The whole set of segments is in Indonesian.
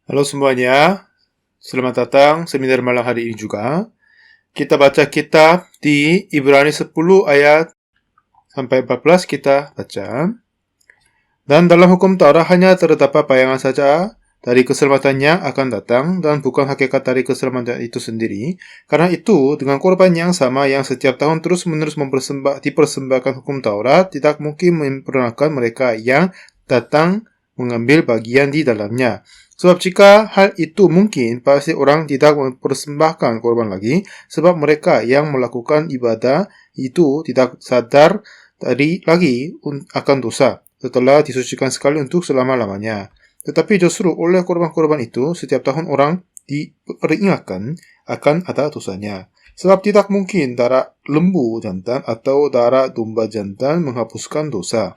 Halo semuanya, selamat datang seminar malam hari ini juga. Kita baca kitab di Ibrani 10 ayat sampai 14 kita baca. Dan dalam hukum Taurat hanya terdapat bayangan saja dari keselamatan yang akan datang dan bukan hakikat dari keselamatan itu sendiri. Karena itu, dengan korban yang sama yang setiap tahun terus-menerus dipersembahkan hukum Taurat, tidak mungkin memperkenalkan mereka yang datang mengambil bagian di dalamnya. Sebab jika hal itu mungkin, pasti orang tidak mempersembahkan korban lagi, sebab mereka yang melakukan ibadah itu tidak sadar lagi akan dosa, setelah disucikan sekali untuk selama-lamanya. Tetapi justru oleh korban-korban itu, setiap tahun orang diperingatkan akan ada dosanya. Sebab tidak mungkin darah lembu jantan atau darah domba jantan menghapuskan dosa.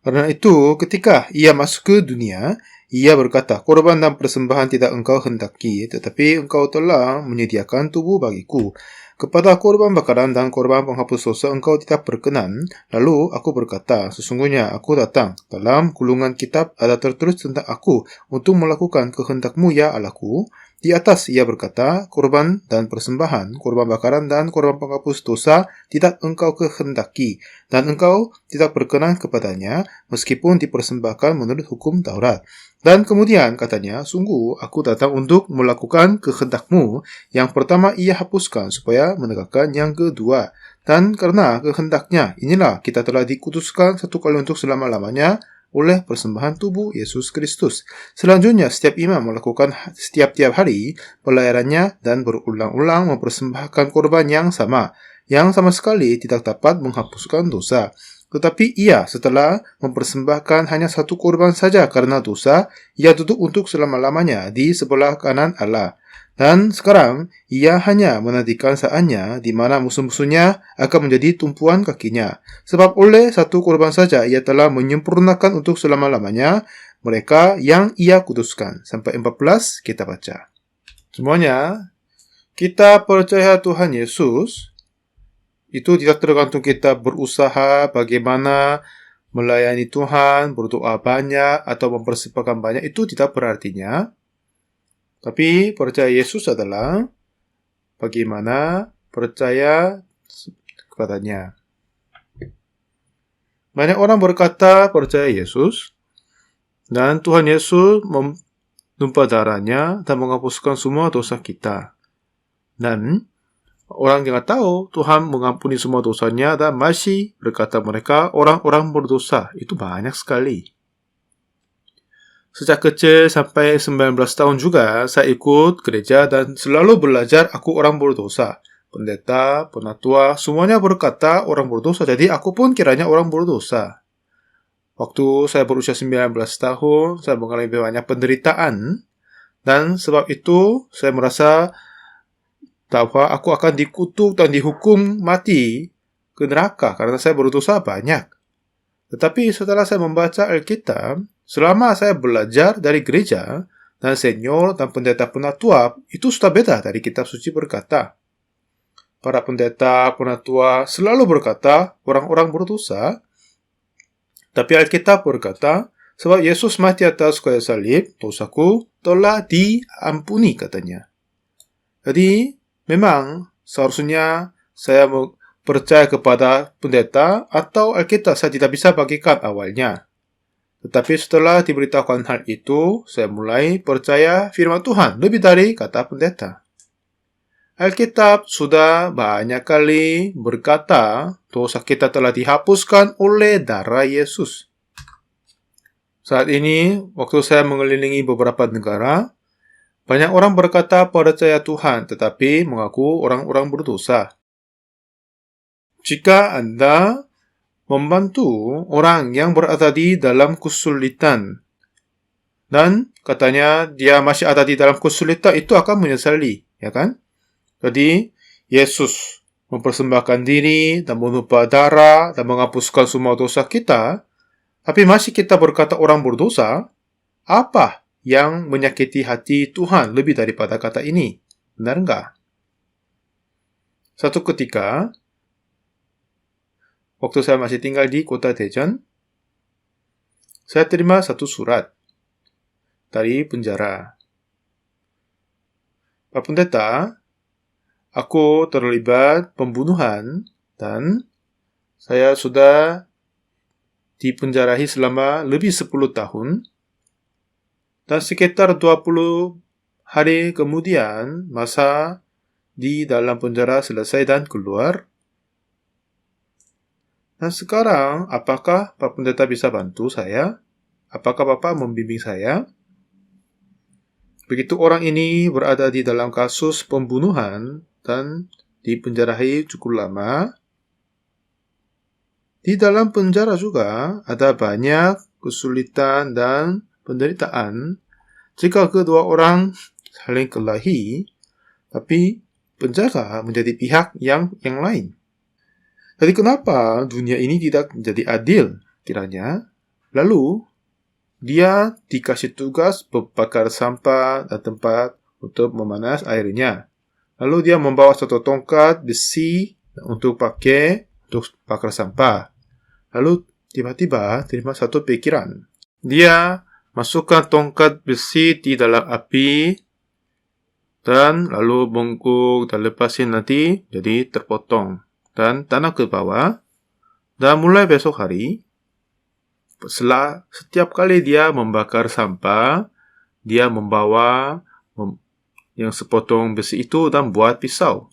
Karena itu, ketika ia masuk ke dunia, ia berkata, korban dan persembahan tidak engkau hendaki, tetapi engkau telah menyediakan tubuh bagiku. Kepada korban bakaran dan korban penghapus dosa engkau tidak berkenan. Lalu aku berkata, sesungguhnya aku datang. Dalam gulungan kitab ada tertulis tentang aku untuk melakukan kehendakmu ya Allahku. Di atas ia berkata, korban dan persembahan, korban bakaran dan korban penghapus dosa tidak engkau kehendaki, dan engkau tidak berkenan kepadanya, meskipun dipersembahkan menurut hukum Taurat. Dan kemudian katanya, sungguh aku datang untuk melakukan kehendakmu. Yang pertama ia hapuskan supaya menegakkan yang kedua. Dan karena kehendaknya, inilah kita telah dikuduskan satu kali untuk selama-lamanya oleh persembahan tubuh Yesus Kristus. Selanjutnya, setiap imam melakukan setiap hari pelayarannya dan berulang-ulang mempersembahkan korban yang sama sekali tidak dapat menghapuskan dosa. Tetapi ia setelah mempersembahkan hanya satu korban saja karena dosa, ia duduk untuk selama-lamanya di sebelah kanan Allah. Dan sekarang, ia hanya menantikan saatnya di mana musuh-musuhnya akan menjadi tumpuan kakinya. Sebab oleh satu korban saja ia telah menyempurnakan untuk selama-lamanya mereka yang ia kuduskan. Sampai 14 kita baca. Semuanya, kita percaya Tuhan Yesus. Itu tidak tergantung kita berusaha bagaimana melayani Tuhan, berdoa banyak, atau mempersembahkan banyak. Itu tidak berartinya. Tapi percaya Yesus adalah bagaimana percaya kepadanya. Banyak orang berkata percaya Yesus, dan Tuhan Yesus menumpah darahnya dan menghapuskan semua dosa kita. Dan orang yang tahu Tuhan mengampuni semua dosanya dan masih berkata mereka orang-orang berdosa. Itu banyak sekali. Sejak kecil sampai 19 tahun juga saya ikut gereja dan selalu belajar aku orang berdosa. Pendeta, penatua, semuanya berkata orang berdosa. Jadi aku pun kiranya orang berdosa. Waktu saya berusia 19 tahun, saya mengalami banyak penderitaan. Dan sebab itu saya merasa bahwa aku akan dikutuk dan dihukum mati ke neraka karena saya berdosa banyak. Tetapi setelah saya membaca Alkitab, selama saya belajar dari gereja dan senior dan pendeta penatua, itu sudah beda dari kitab suci berkata. Para pendeta penatua selalu berkata orang-orang berdosa, tapi Alkitab berkata, sebab Yesus mati atas kayu salib, dosaku telah diampuni katanya. Jadi, memang seharusnya saya percaya kepada pendeta atau Alkitab saya tidak bisa bagikan awalnya. Tetapi setelah diberitahukan hal itu, saya mulai percaya firman Tuhan lebih dari kata pendeta. Alkitab sudah banyak kali berkata dosa kita telah dihapuskan oleh darah Yesus. Saat ini, waktu saya mengelilingi beberapa negara, banyak orang berkata percaya Tuhan, tetapi mengaku orang-orang berdosa. Jika Anda membantu orang yang berada di dalam kesulitan, dan katanya dia masih ada di dalam kesulitan, itu akan menyesali, ya kan? Jadi, Yesus mempersembahkan diri dan menumpah darah dan menghapuskan semua dosa kita, tapi masih kita berkata orang berdosa, apa yang menyakiti hati Tuhan lebih daripada kata ini? Benar enggak? Satu ketika, waktu saya masih tinggal di kota Daejeon, saya terima satu surat dari penjara. Pak Pendeta, aku terlibat pembunuhan dan saya sudah dipenjarahi selama lebih 10 tahun. Dan sekitar 20 hari kemudian, masa di dalam penjara selesai dan keluar. Dan sekarang, apakah Pak Pendeta bisa bantu saya? Apakah Bapak membimbing saya? Begitu orang ini berada di dalam kasus pembunuhan dan dipenjarahi cukup lama, di dalam penjara juga ada banyak kesulitan dan penderitaan jika kedua orang saling kelahi, tapi penjaga menjadi pihak yang lain. Jadi kenapa dunia ini tidak menjadi adil kiranya? Lalu, dia dikasih tugas membakar sampah dan tempat untuk memanas airnya. Lalu dia membawa satu tongkat besi untuk pakai untuk bakar sampah. Lalu tiba-tiba terima satu pikiran. Dia masukkan tongkat besi di dalam api dan lalu bungkuk dan lepasin nanti jadi terpotong dan tanah ke bawah. Dan mulai besok hari, setiap kali dia membakar sampah, dia membawa yang sepotong besi itu dan buat pisau.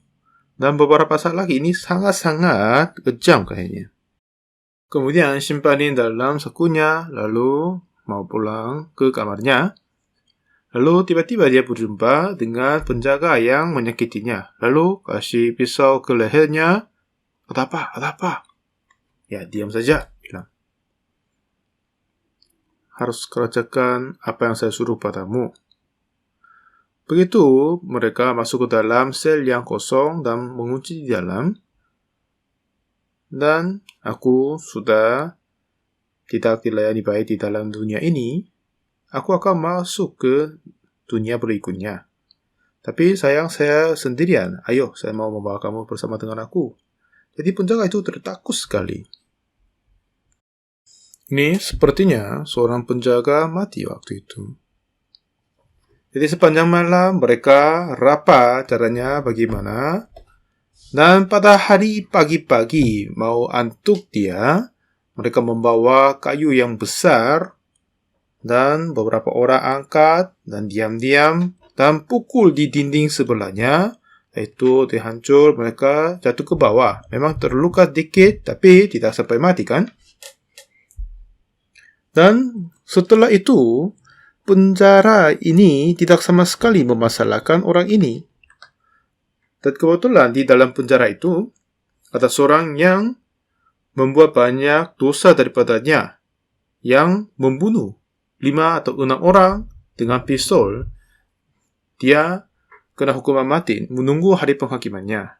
Dan beberapa saat lagi ini sangat-sangat kejam kayaknya. Kemudian simpanin dalam sakunya, lalu mau pulang ke kamarnya. Lalu tiba-tiba dia berjumpa dengan penjaga yang menyakitinya. Lalu kasih pisau ke lehernya. Ada apa? Ada apa? Ya, diam saja, bilang. Harus kerjakan apa yang saya suruh padamu. Begitu, mereka masuk ke dalam sel yang kosong dan mengunci di dalam. Dan aku sudah tidak dilayani baik di dalam dunia ini. Aku akan masuk ke dunia berikutnya. Tapi sayang saya sendirian. Ayo, saya mau membawa kamu bersama dengan aku. Jadi penjaga itu tertakut sekali. Ini sepertinya seorang penjaga mati waktu itu. Jadi sepanjang malam mereka rapat caranya bagaimana. Dan pada hari pagi-pagi mau antuk dia, mereka membawa kayu yang besar dan beberapa orang angkat dan diam-diam dan pukul di dinding sebelahnya. Itu dihancur, mereka jatuh ke bawah. Memang terluka dikit, tapi tidak sampai mati kan? Dan setelah itu, penjara ini tidak sama sekali memasalahkan orang ini. Dan kebetulan di dalam penjara itu, ada seorang yang membuat banyak dosa daripadanya, yang membunuh 5 atau 6 orang dengan pistol. Dia kena hukuman mati, menunggu hari penghakimannya.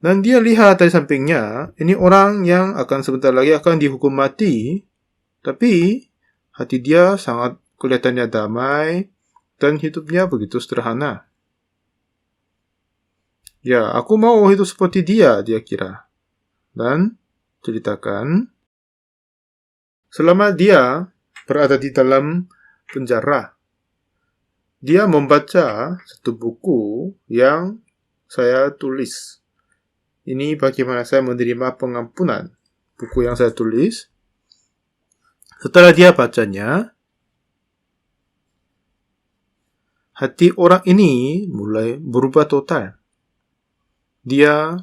Dan dia lihat dari sampingnya, ini orang yang akan sebentar lagi akan dihukum mati, tapi hati dia sangat kelihatannya damai dan hidupnya begitu sederhana. Ya, aku mau hidup seperti dia kira. Dan ceritakan, selama dia berada di dalam penjara, dia membaca satu buku yang saya tulis. Ini bagaimana saya menerima pengampunan. Buku yang saya tulis. Setelah dia bacanya, hati orang ini mulai berubah total. Dia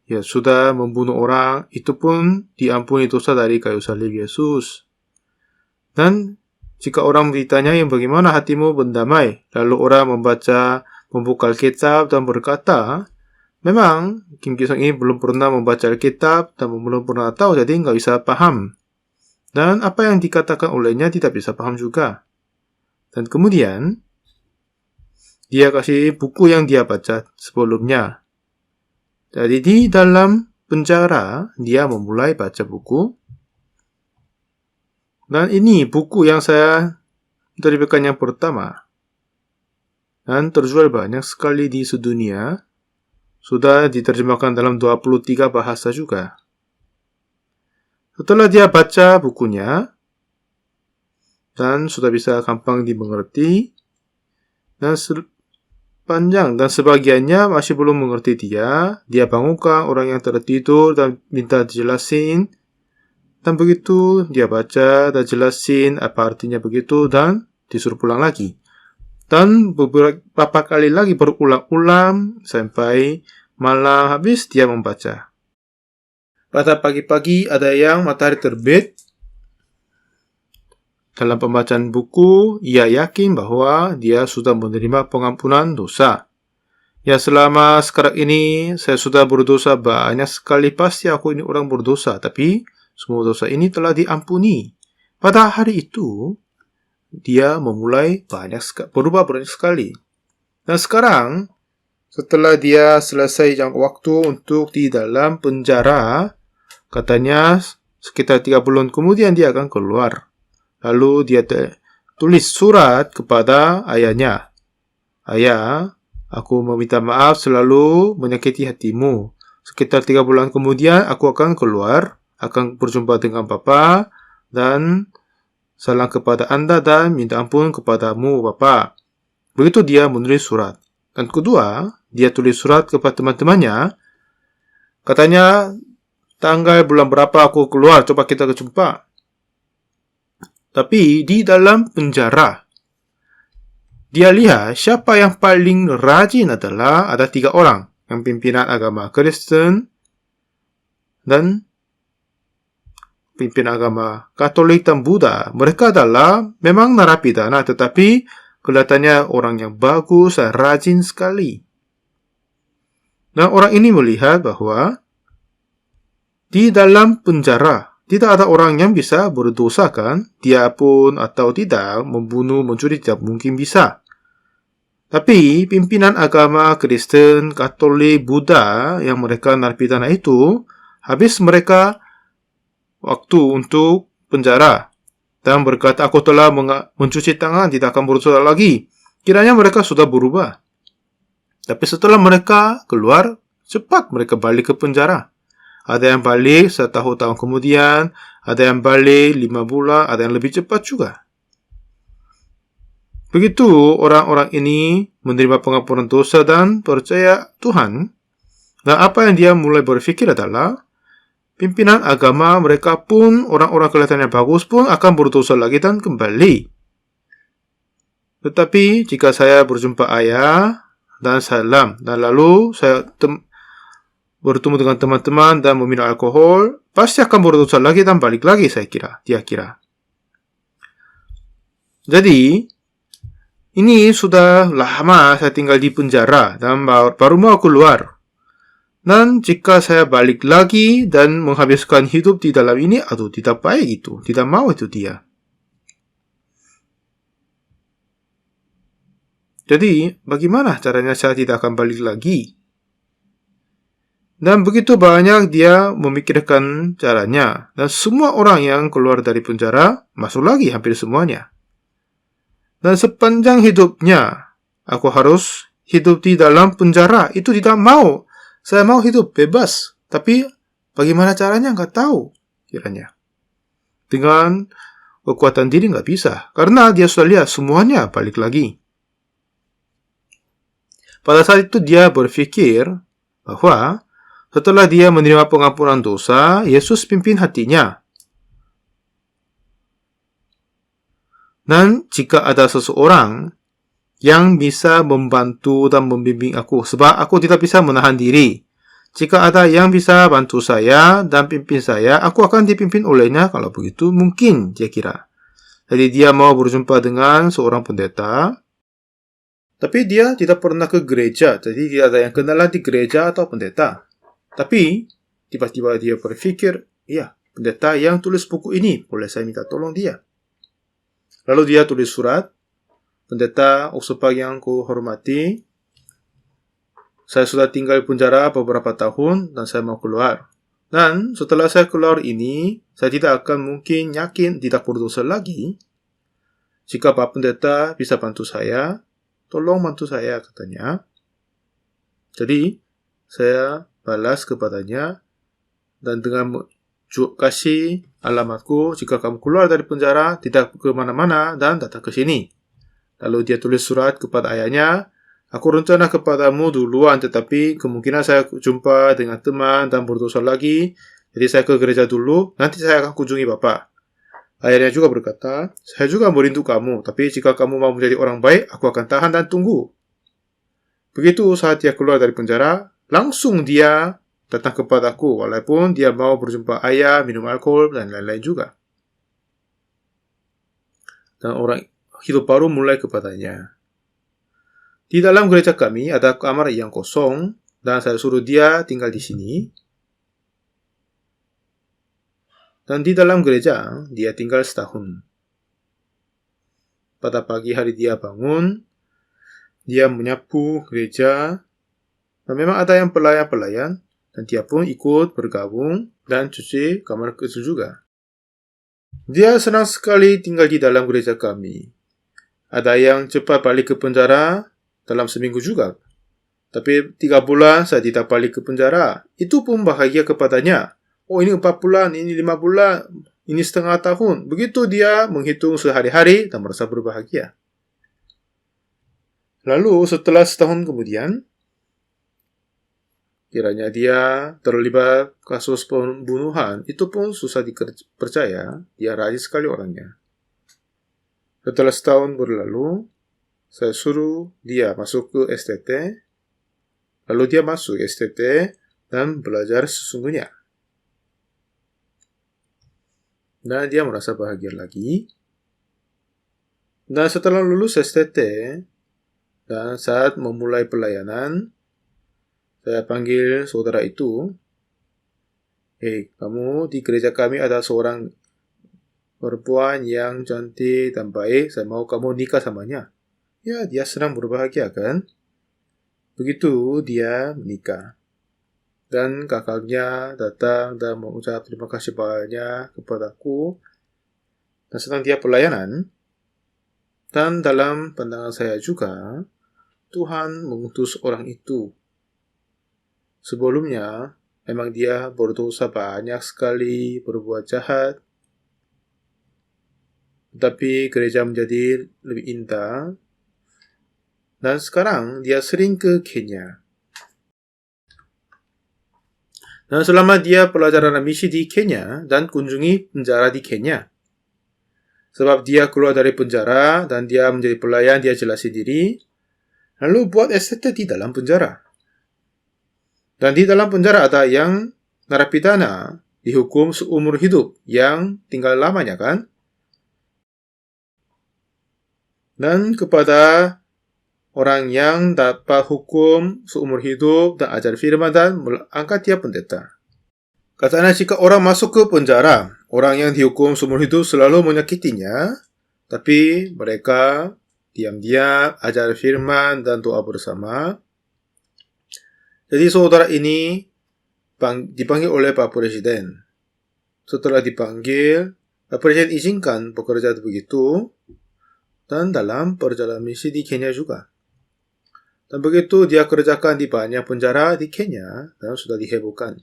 sudah membunuh orang, itu pun diampuni dosa dari kayu salib Yesus. Dan jika orang ditanya yang bagaimana hatimu berdamai, lalu orang membuka Alkitab dan berkata, memang Kim Ki-sung ini belum pernah membaca Alkitab dan belum pernah tahu, jadi nggak bisa paham. Dan apa yang dikatakan olehnya tidak bisa paham juga. Dan kemudian, dia kasih buku yang dia baca sebelumnya. Jadi di dalam penjara, dia memulai baca buku. Dan ini buku yang saya terbitkan yang pertama. Dan terjual banyak sekali di sedunia. Sudah diterjemahkan dalam 23 bahasa juga. Setelah dia baca bukunya, dan sudah bisa gampang dimengerti, dan panjang dan sebagiannya masih belum mengerti dia. Dia bangunkan orang yang tertidur dan minta dijelasin. Dan begitu dia baca dan jelasin apa artinya begitu dan disuruh pulang lagi. Dan beberapa kali lagi berulang-ulang sampai malam habis dia membaca. Pada pagi-pagi ada yang matahari terbit. Dalam pembacaan buku, ia yakin bahwa dia sudah menerima pengampunan dosa. Ya, selama sekarang ini saya sudah berdosa banyak sekali. Pasti aku ini orang berdosa, tapi semua dosa ini telah diampuni. Pada hari itu, dia memulai berubah banyak sekali. Dan sekarang, setelah dia selesai jangka waktu untuk di dalam penjara, katanya sekitar 3 bulan kemudian dia akan keluar. Lalu dia tulis surat kepada ayahnya. Ayah, aku meminta maaf selalu menyakiti hatimu. Sekitar 3 bulan kemudian aku akan keluar, akan berjumpa dengan Bapa dan salam kepada Anda dan minta ampun kepadamu Bapa. Begitu dia menulis surat. Dan kedua, dia tulis surat kepada teman-temannya. Katanya, tanggal bulan berapa aku keluar, coba kita berjumpa. Tapi di dalam penjara, dia lihat siapa yang paling rajin adalah ada 3 orang. Yang pimpinan agama Kristen dan pimpinan agama Katolik dan Buddha. Mereka adalah memang narapidana, tetapi kelihatannya orang yang bagus dan rajin sekali. Nah, orang ini melihat bahwa di dalam penjara tidak ada orang yang bisa berdosa kan? Dia pun atau tidak membunuh, mencuri tidak mungkin bisa. Tapi pimpinan agama Kristen, Katolik, Buddha yang mereka narapidana itu, habis mereka waktu untuk penjara dan berkata, aku telah mencuci tangan, tidak akan berdosa lagi. Kiranya mereka sudah berubah. Tapi setelah mereka keluar, cepat mereka balik ke penjara. Ada yang balik 1 tahun kemudian, ada yang balik 5 bulan, ada yang lebih cepat juga. Begitu orang-orang ini menerima pengampunan dosa dan percaya Tuhan. Dan apa yang dia mulai berpikir adalah, pimpinan agama mereka pun, orang-orang kelihatannya bagus pun akan berdosa lagi dan kembali. Tetapi jika saya berjumpa ayah dan salam, dan lalu saya bertemu dengan teman-teman dan meminum alkohol, pasti akan berdosa lagi dan balik lagi, dia kira. Jadi, ini sudah lama saya tinggal di penjara dan baru mau keluar. Dan jika saya balik lagi dan menghabiskan hidup di dalam ini, aduh, tidak baik itu, tidak mau itu dia. Jadi, bagaimana caranya saya tidak akan balik lagi? Dan begitu banyak dia memikirkan caranya. Dan semua orang yang keluar dari penjara, masuk lagi hampir semuanya. Dan sepanjang hidupnya, aku harus hidup di dalam penjara. Itu tidak mau. Saya mau hidup bebas. Tapi bagaimana caranya nggak tahu, kiranya. Dengan kekuatan diri nggak bisa. Karena dia sudah lihat semuanya balik lagi. Pada saat itu dia berpikir bahwa setelah dia menerima pengampunan dosa, Yesus pimpin hatinya. Dan jika ada seseorang yang bisa membantu dan membimbing aku, sebab aku tidak bisa menahan diri. Jika ada yang bisa bantu saya dan pimpin saya, aku akan dipimpin olehnya. Kalau begitu, mungkin dia kira. Jadi dia mau berjumpa dengan seorang pendeta. Tapi dia tidak pernah ke gereja. Jadi tidak ada yang kenalan di gereja atau pendeta. Tapi, tiba-tiba dia berpikir, ya, pendeta yang tulis buku ini, boleh saya minta tolong dia. Lalu dia tulis surat, pendeta Oxford yang kuhormati, saya sudah tinggal di penjara beberapa tahun dan saya mau keluar. Dan setelah saya keluar ini, saya tidak akan mungkin yakin tidak berdosa lagi. Jika Pak Pendeta bisa bantu saya, tolong bantu saya, katanya. Jadi, saya balas kepadanya dan dengan kasih alamatku, jika kamu keluar dari penjara, tidak ke mana-mana dan datang ke sini. Lalu dia tulis surat kepada ayahnya, Aku rencana kepadamu duluan, tetapi kemungkinan saya jumpa dengan teman dan berdosa lagi. Jadi saya ke gereja dulu, nanti saya akan kunjungi Bapak. Ayahnya juga berkata, saya juga merindu kamu, tapi jika kamu mau menjadi orang baik, aku akan tahan dan tunggu. Begitu saat dia keluar dari penjara, langsung dia datang kepadaku, walaupun dia mau berjumpa ayah, minum alkohol, dan lain-lain juga. Dan orang hidup baru mulai kepadanya. Di dalam gereja kami ada kamar yang kosong, dan saya suruh dia tinggal di sini. Dan di dalam gereja, dia tinggal setahun. Pada pagi hari dia bangun, dia menyapu gereja, dan memang ada yang pelayan-pelayan, dan dia pun ikut bergabung dan cuci kamar itu juga. Dia senang sekali tinggal di dalam gereja kami. Ada yang cepat balik ke penjara dalam seminggu juga. Tapi 3 bulan saya tidak balik ke penjara. Itu pun bahagia kepadanya. Oh, ini 4 bulan, ini 5 bulan, ini setengah tahun. Begitu dia menghitung sehari-hari dan merasa berbahagia. Lalu setelah setahun kemudian, kiranya dia terlibat kasus pembunuhan, itu pun susah dipercaya, dia rajin sekali orangnya. Setelah setahun berlalu, saya suruh dia masuk ke STT, lalu dia masuk STT dan belajar sesungguhnya. Dan dia merasa bahagia lagi. Dan setelah lulus STT, dan saat memulai pelayanan, saya panggil saudara itu, kamu di gereja kami ada seorang perempuan yang cantik dan baik, saya mau kamu nikah samanya. Ya, dia senang berbahagia kan? Begitu dia menikah. Dan kakaknya datang dan mengucap terima kasih banyak kepadaku. Dan sedang dia pelayanan. Dan dalam pandangan saya juga, Tuhan mengutus orang itu. Sebelumnya, memang dia berdosa banyak sekali, berbuat jahat. Tetapi gereja menjadi lebih indah. Dan sekarang dia sering ke Kenya. Dan selama dia pelajaran misi di Kenya dan kunjungi penjara di Kenya. Sebab dia keluar dari penjara dan dia menjadi pelayan, dia jelasin diri. Lalu buat STT di dalam penjara. Dan di dalam penjara ada yang narapidana dihukum seumur hidup yang tinggal lamanya kan. Dan kepada orang yang dapat hukum seumur hidup dan ajar firman dan angkat dia pendeta. Katanya jika orang masuk ke penjara, orang yang dihukum seumur hidup selalu menyakitinya, tapi mereka diam-diam ajar firman dan doa bersama. Jadi saudara ini dipanggil oleh Pak Presiden. Setelah dipanggil, Pak Presiden izinkan bekerja begitu, dan dalam perjalanan misi di Kenya juga. Dan begitu dia kerjakan di banyak penjara di Kenya dan sudah dihebohkan.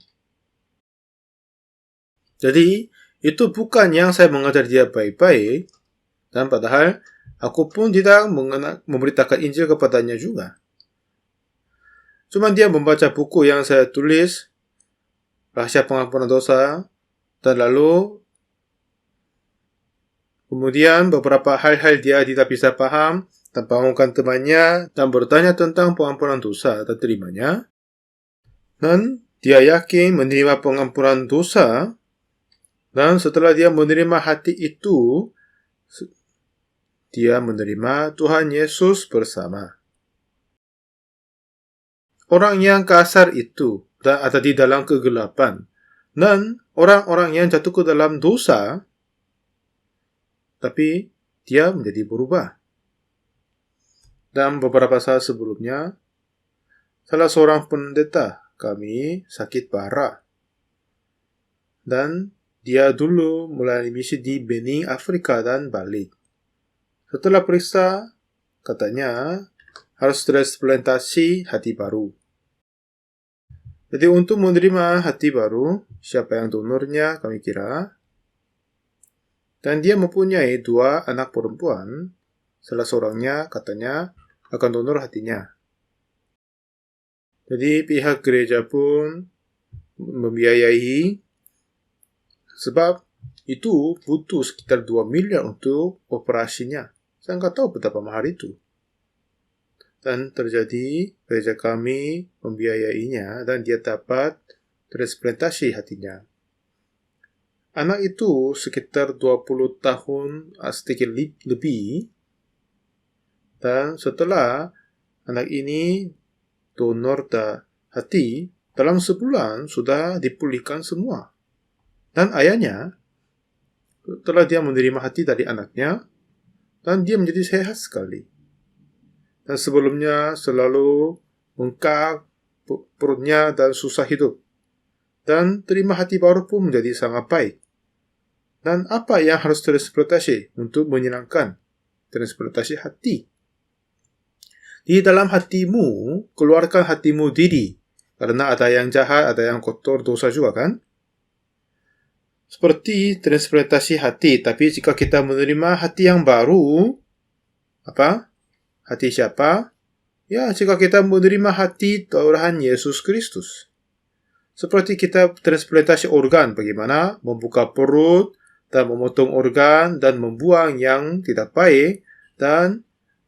Jadi, itu bukan yang saya mengajar dia baik-baik, dan padahal aku pun tidak memberitakan Injil kepadanya juga. Cuma dia membaca buku yang saya tulis, Rahasia Pengampunan Dosa, dan lalu kemudian beberapa hal-hal dia tidak bisa paham, dan bangunkan temannya dan bertanya tentang pengampunan dosa dan terimanya. Dan dia yakin menerima pengampunan dosa. Dan setelah dia menerima hati itu, dia menerima Tuhan Yesus bersama. Orang yang kasar itu dan ada di dalam kegelapan. Dan orang-orang yang jatuh ke dalam dosa, tapi dia menjadi berubah. Dan beberapa saat sebelumnya, salah seorang pendeta kami sakit parah. Dan dia dulu mulai misi di Benin, Afrika dan balik. Setelah periksa, katanya harus transplantasi hati baru. Jadi untuk menerima hati baru, siapa yang donornya kami kira. Dan dia mempunyai 2 anak perempuan. Salah seorangnya katanya akan donor hatinya. Jadi pihak gereja pun membiayai, sebab itu butuh sekitar 2 miliar untuk operasinya. Saya nggak tahu betapa mahal itu. Dan terjadi gereja kami membiayainya dan dia dapat transplantasi hatinya. Anak itu sekitar 20 tahun sedikit lebih, dan setelah anak ini donor hati, dalam sebulan sudah dipulihkan semua. Dan ayahnya, setelah dia menerima hati dari anaknya, dan dia menjadi sehat sekali. Dan sebelumnya selalu bengkak perutnya dan susah hidup. Dan terima hati baru pun menjadi sangat baik. Dan apa yang harus transplantasi untuk menyenangkan transplantasi hati? Di dalam hatimu, keluarkan hatimu diri. Karena ada yang jahat, ada yang kotor, dosa juga kan? Seperti transplantasi hati, tapi jika kita menerima hati yang baru, apa? Hati siapa? Ya, jika kita menerima hati Tuhan Yesus Kristus. Seperti kita transplantasi organ, bagaimana? Membuka perut, dan memotong organ, dan membuang yang tidak baik, dan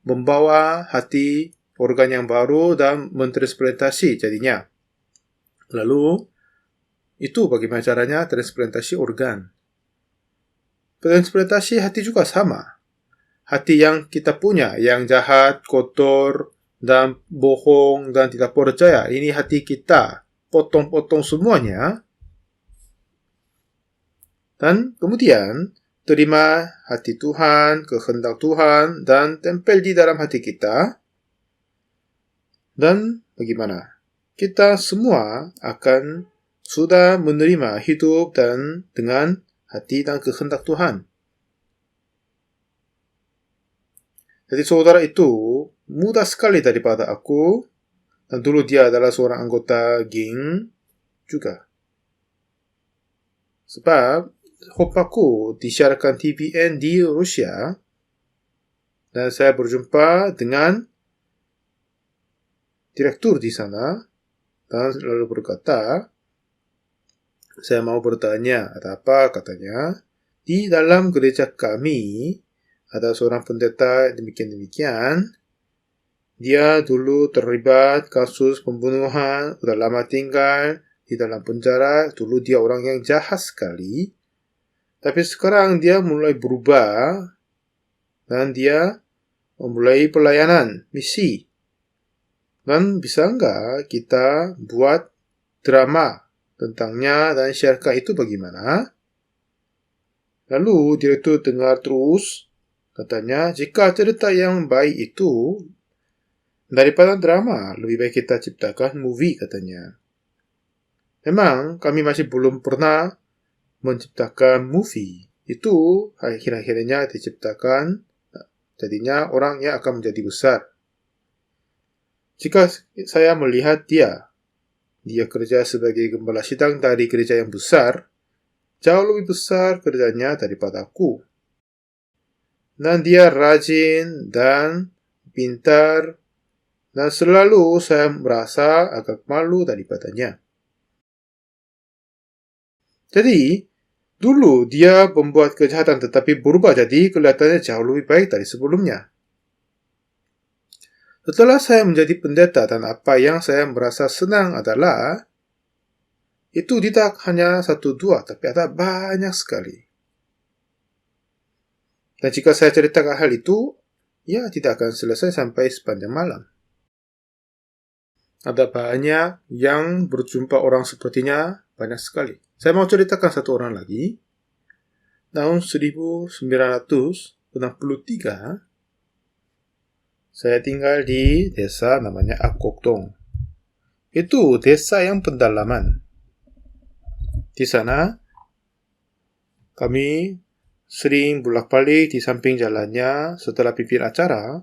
membawa hati organ yang baru, dan mentransplantasi jadinya. Lalu, itu bagaimana caranya transplantasi organ. Transplantasi hati juga sama. Hati yang kita punya, yang jahat, kotor, dan bohong, dan tidak percaya. Ini hati kita. Potong-potong semuanya. Dan kemudian, terima hati Tuhan, kehendak Tuhan, dan tempel di dalam hati kita. Dan bagaimana? Kita semua akan sudah menerima hidup dan dengan hati dan kehendak Tuhan. Jadi saudara itu mudah sekali daripada aku, dan dulu dia adalah seorang anggota geng juga. Sebab hopaku disiarkan TVN di Rusia, dan saya berjumpa dengan direktur di sana, dan lalu berkata, saya mau bertanya, ada apa? Katanya, di dalam gereja kami, ada seorang pendeta demikian-demikian. Dia dulu terlibat kasus pembunuhan, udah lama tinggal di dalam penjara. Dulu dia orang yang jahat sekali. Tapi sekarang dia mulai berubah dan dia memulai pelayanan misi. Dan bisa enggak kita buat drama tentangnya dan siarkan itu bagaimana? Lalu direktur dengar terus. Katanya, jika cerita yang baik itu daripada drama, lebih baik kita ciptakan movie, katanya. Memang kami masih belum pernah menciptakan movie. Itu akhir-akhirnya diciptakan, jadinya orangnya akan menjadi besar. Jika saya melihat dia kerja sebagai gembala sidang dari gereja yang besar, jauh lebih besar kerjanya daripada aku. Dan dia rajin dan pintar, dan selalu saya merasa agak malu daripadanya. Jadi, dulu dia membuat kejahatan tetapi berubah jadi kelihatannya jauh lebih baik dari sebelumnya. Setelah saya menjadi pendeta dan apa yang saya merasa senang adalah, itu tidak hanya 1-2, tapi ada banyak sekali. Dan jika saya ceritakan hal itu, ya tidak akan selesai sampai sepanjang malam. Ada banyak yang berjumpa orang sepertinya, banyak sekali. Saya mau ceritakan satu orang lagi. Tahun 1963, saya tinggal di desa namanya Akokdong. Itu desa yang pedalaman. Di sana, kami sering bolak-balik di samping jalannya setelah pimpin acara,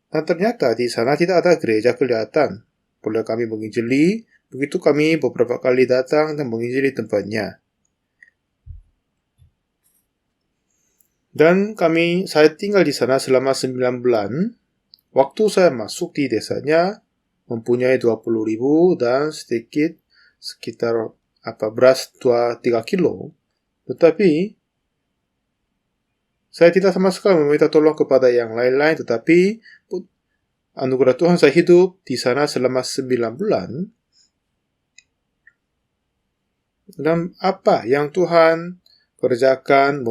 dan ternyata di sana tidak ada gereja kelihatan. Boleh kami menginjili, begitu kami beberapa kali datang dan menginjili tempatnya. Dan saya tinggal di sana selama 9 bulan. Waktu saya masuk di desanya, mempunyai 20.000 dan sedikit sekitar beras 3 kilo. Tetapi saya tidak sama sekali meminta tolong kepada yang lain-lain, tetapi anugerah Tuhan saya hidup di sana selama 9 bulan. Dan apa yang Tuhan kerjakan,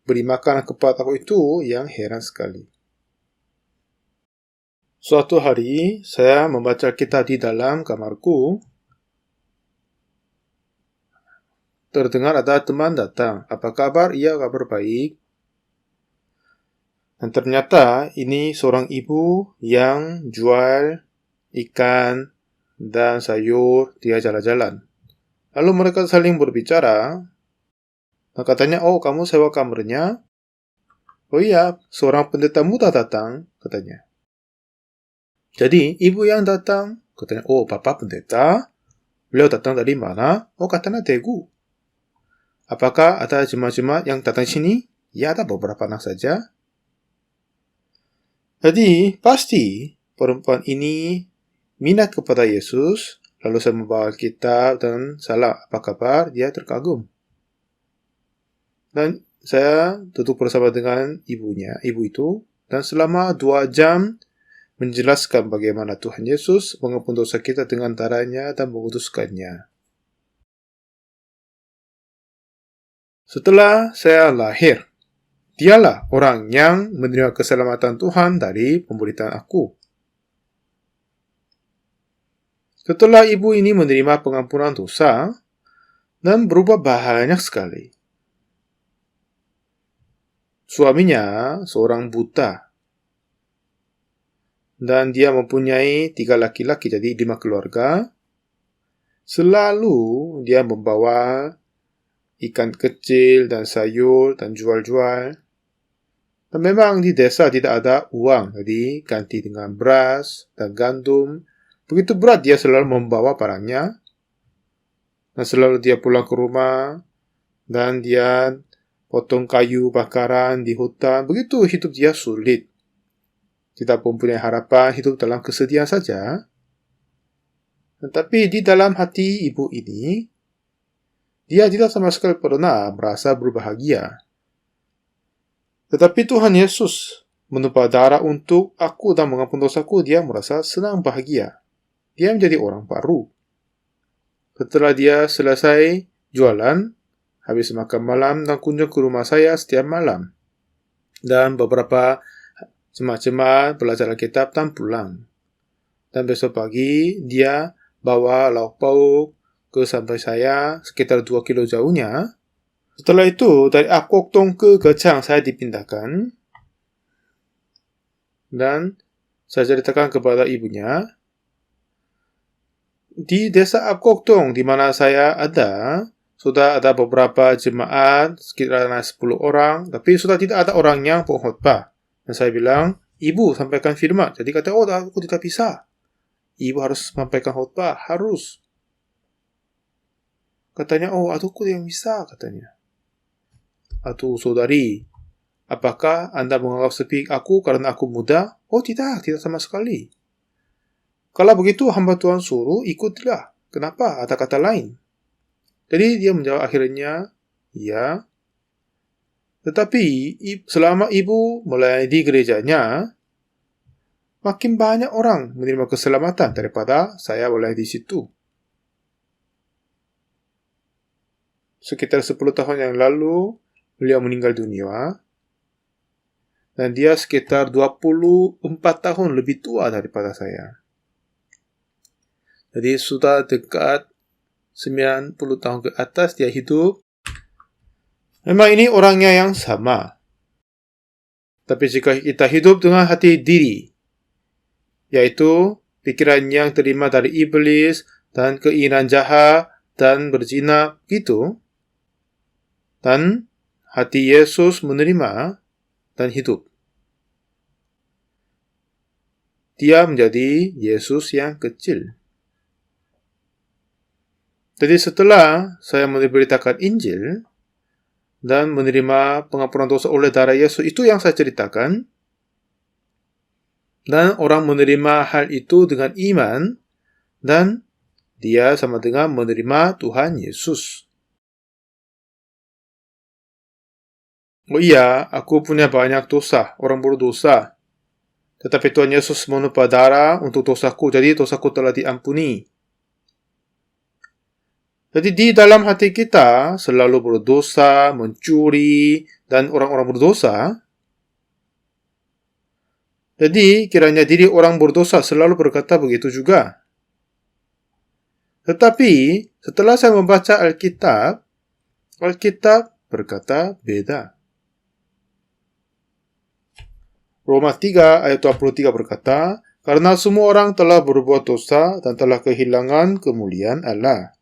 beri makan kepada aku, itu yang heran sekali. Suatu hari, saya membaca kitab di dalam kamarku. Terdengar ada teman datang. Apa kabar? Iya, kabar baik. Dan ternyata ini seorang ibu yang jual ikan dan sayur di jalan-jalan. Lalu mereka saling berbicara. Dan katanya, oh, kamu sewa kamarnya? Oh iya, seorang pendeta muda datang, katanya. Jadi, ibu yang datang, katanya, oh, Bapak pendeta? Beliau datang dari mana? Oh, katanya Daegu. Apakah ada jemaat-jemaat yang datang sini? Ya, ada beberapa anak saja. Jadi, pasti perempuan ini minat kepada Yesus. Lalu saya membawa kitab dan salah, apa kabar? Dia terkagum. Dan saya duduk bersama dengan ibu itu, dan selama 2 jam menjelaskan bagaimana Tuhan Yesus mengampuni dosa kita dengan darahnya dan mengutuskannya. Setelah saya lahir, dialah orang yang menerima keselamatan Tuhan dari pemberitaan aku. Setelah ibu ini menerima pengampunan dosa dan berubah banyak sekali. Suaminya seorang buta. Dan dia mempunyai 3 laki-laki, jadi 5 keluarga. Selalu dia membawa ikan kecil dan sayur dan jual-jual. Dan memang di desa tidak ada uang, jadi ganti dengan beras dan gandum. Begitu berat dia selalu membawa barangnya. Dan selalu dia pulang ke rumah dan dia potong kayu bakaran di hutan. Begitu hidup dia sulit. Tidak mempunyai harapan, hidup dalam kesedihan saja. Tetapi di dalam hati ibu ini, dia tidak sama sekali pernah merasa berbahagia. Tetapi Tuhan Yesus menumpah darah untuk aku dan mengampuni dosaku, dia merasa senang bahagia. Dia menjadi orang baru. Setelah dia selesai jualan, habis makan malam dan kunjung ke rumah saya setiap malam. Dan beberapa jemaat-jemaat belajar Alkitab dan pulang. Dan besok pagi dia bawa lauk pauk ke sampai saya sekitar 2 kilo jauhnya. Setelah itu dari Apkoktong ke Gechang saya dipindahkan. Dan saya ceritakan kepada ibunya. Di desa Apkoktong di mana saya ada, sudah ada beberapa jemaat, sekitar 10 orang, tapi sudah tidak ada orang yang pengkhotbah. Dan saya bilang, ibu sampaikan firman. Jadi kata, oh, aku tidak bisa. Ibu harus sampaikan khotbah, harus. Katanya, oh, aku yang bisa, katanya. Atau saudari, apakah Anda menganggap sepi aku karena aku muda? Oh, tidak sama sekali. Kalau begitu, hamba Tuhan suruh, ikutlah. Kenapa? Ada kata lain. Jadi dia menjawab akhirnya, ya. Tetapi selama ibu melayani di gerejanya, makin banyak orang menerima keselamatan daripada saya melayani di situ. Sekitar 10 tahun yang lalu, beliau meninggal dunia. Dan dia sekitar 24 tahun lebih tua daripada saya. Jadi sudah dekat 90 tahun ke atas dia hidup. Memang ini orangnya yang sama. Tapi jika kita hidup dengan hati diri, yaitu pikiran yang terima dari iblis dan keinginan jahat dan berzina, gitu, dan hati Yesus menerima dan hidup, dia menjadi Yesus yang kecil. Jadi setelah saya memberitakan Injil dan menerima pengampunan dosa oleh darah Yesus, itu yang saya ceritakan. Dan orang menerima hal itu dengan iman, dan dia sama dengan menerima Tuhan Yesus. Oh iya, aku punya banyak dosa, orang berdosa. Tetapi Tuhan Yesus menumpah darah untuk dosaku, jadi dosaku telah diampuni. Jadi di dalam hati kita selalu berdosa, mencuri, dan orang-orang berdosa. Jadi kiranya diri orang berdosa selalu berkata begitu juga. Tetapi setelah saya membaca Alkitab berkata beda. Roma 3 ayat 23 berkata, karena semua orang telah berbuat dosa dan telah kehilangan kemuliaan Allah.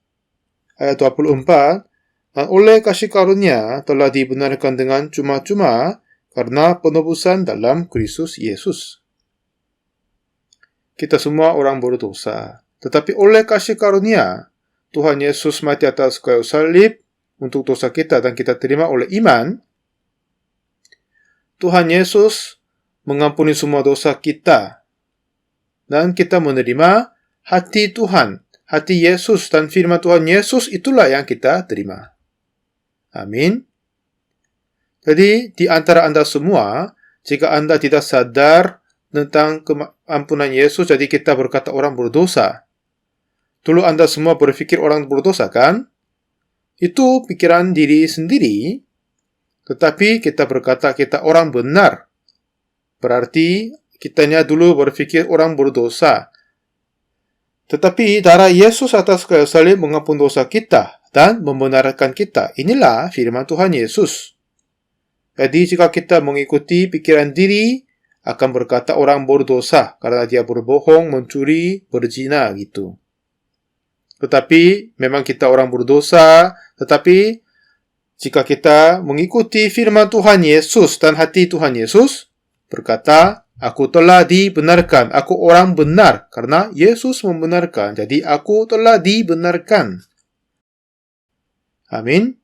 Ayat 24, dan oleh kasih karunia telah dibenarkan dengan cuma-cuma karena penebusan dalam Kristus Yesus. Kita semua orang berdosa, tetapi oleh kasih karunia Tuhan Yesus mati atas kayu salib untuk dosa kita dan kita terima oleh iman. Tuhan Yesus mengampuni semua dosa kita dan kita menerima hati Tuhan, hati Yesus, dan firman Tuhan Yesus itulah yang kita terima. Amin. Jadi di antara Anda semua, jika Anda tidak sadar tentang keampunan Yesus, jadi kita berkata orang berdosa. Dulu Anda semua berpikir orang berdosa, kan? Itu pikiran diri sendiri, tetapi kita berkata kita orang benar. Berarti kitanya dulu berpikir orang berdosa. Tetapi darah Yesus atas kayu salib mengampuni dosa kita dan membenarkan kita. Inilah firman Tuhan Yesus. Jadi jika kita mengikuti pikiran diri, akan berkata orang berdosa karena dia berbohong, mencuri, berzina gitu. Tetapi memang kita orang berdosa, tetapi jika kita mengikuti firman Tuhan Yesus dan hati Tuhan Yesus, berkata, aku telah dibenarkan, aku orang benar, karena Yesus membenarkan, jadi aku telah dibenarkan. Amin.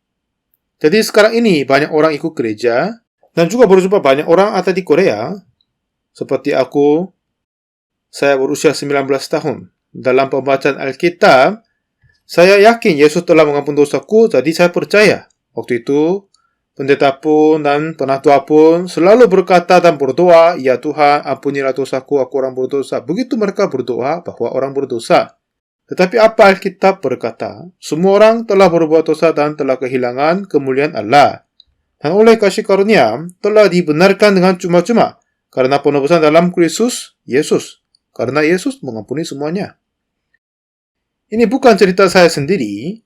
Jadi sekarang ini banyak orang ikut gereja, dan juga berjumpa banyak orang ada di Korea, seperti aku, saya berusia 19 tahun. Dalam pembacaan Alkitab, saya yakin Yesus telah mengampuni dosaku, jadi saya percaya. Waktu itu, pendeta pun dan penatua pun selalu berkata dan berdoa, ya Tuhan, ampunilah dosaku, aku orang berdosa. Begitu mereka berdoa bahwa orang berdosa. Tetapi apa Alkitab berkata? Semua orang telah berbuat dosa dan telah kehilangan kemuliaan Allah. Dan oleh kasih karunia telah dibenarkan dengan cuma-cuma karena penebusan dalam Kristus Yesus. Karena Yesus mengampuni semuanya. Ini bukan cerita saya sendiri,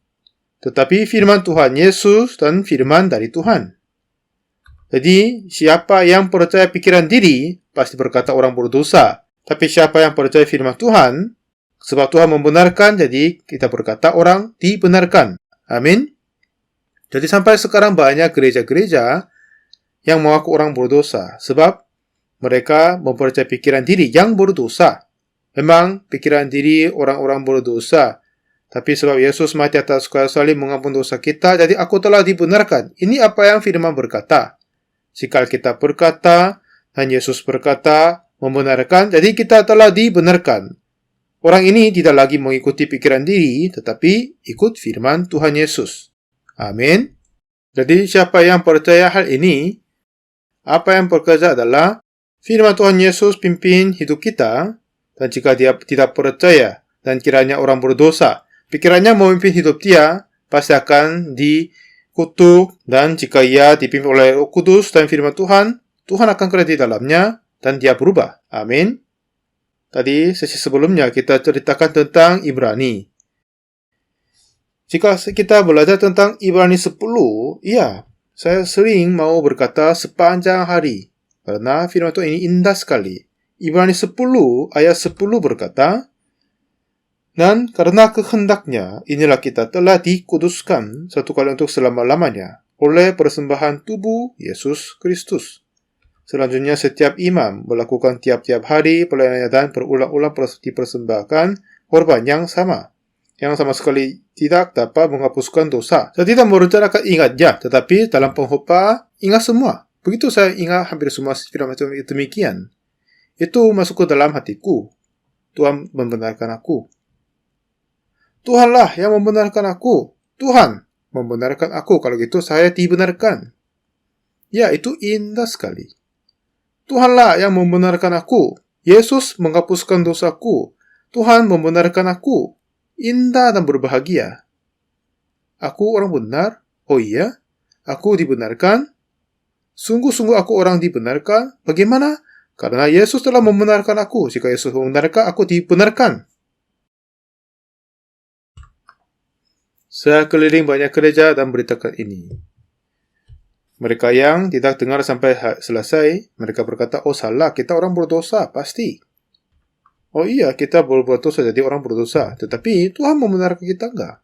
tetapi firman Tuhan Yesus dan firman dari Tuhan. Jadi, siapa yang percaya pikiran diri, pasti berkata orang berdosa. Tapi siapa yang percaya firman Tuhan, sebab Tuhan membenarkan, jadi kita berkata orang dibenarkan. Amin. Jadi sampai sekarang banyak gereja-gereja yang mengaku orang berdosa, sebab mereka mempercayai pikiran diri yang berdosa. Memang pikiran diri orang-orang berdosa, tapi sebab Yesus mati atas kayu salib mengampuni dosa kita, jadi aku telah dibenarkan. Ini apa yang firman berkata. Jika kita berkata, dan Yesus berkata, membenarkan, jadi kita telah dibenarkan. Orang ini tidak lagi mengikuti pikiran diri, tetapi ikut firman Tuhan Yesus. Amin. Jadi siapa yang percaya hal ini, apa yang bekerja adalah firman Tuhan Yesus pimpin hidup kita, dan jika dia tidak percaya dan kiranya orang berdosa, pikirannya memimpin hidup dia, pasti akan dikutuk, dan jika ia dipimpin oleh Roh Kudus dan firman Tuhan, Tuhan akan kerja di dalamnya, dan dia berubah. Amin. Tadi sesi sebelumnya kita ceritakan tentang Ibrani. Jika kita belajar tentang Ibrani 10, ya, saya sering mau berkata sepanjang hari, karena firman Tuhan ini indah sekali. Ibrani 10 ayat 10 berkata, dan karena kehendaknya, inilah kita telah dikuduskan satu kali untuk selama-lamanya oleh persembahan tubuh Yesus Kristus. Selanjutnya setiap imam melakukan tiap-tiap hari pelayanannya dan berulang-ulang dipersembahkan korban yang sama sekali tidak dapat menghapuskan dosa. Saya tidak merencanakan ingatnya, tetapi dalam pengkhotbah ingat semua. Begitu saya ingat hampir semua firman Tuhan demikian. Itu masuk ke dalam hatiku. Tuhan membenarkan aku. Tuhanlah yang membenarkan aku. Tuhan membenarkan aku. Kalau gitu saya dibenarkan. Ya, itu indah sekali. Tuhanlah yang membenarkan aku. Yesus menghapuskan dosaku. Tuhan membenarkan aku. Indah dan berbahagia. Aku orang benar? Oh iya? Aku dibenarkan? Sungguh-sungguh aku orang dibenarkan? Bagaimana? Karena Yesus telah membenarkan aku. Jika Yesus membenarkan, aku dibenarkan. Saya keliling banyak gereja dan beritakan ini. Mereka yang tidak dengar sampai selesai, mereka berkata, oh salah, kita orang berdosa, pasti. Oh iya, kita berbuat dosa, jadi orang berdosa. Tetapi Tuhan membenarkan kita enggak.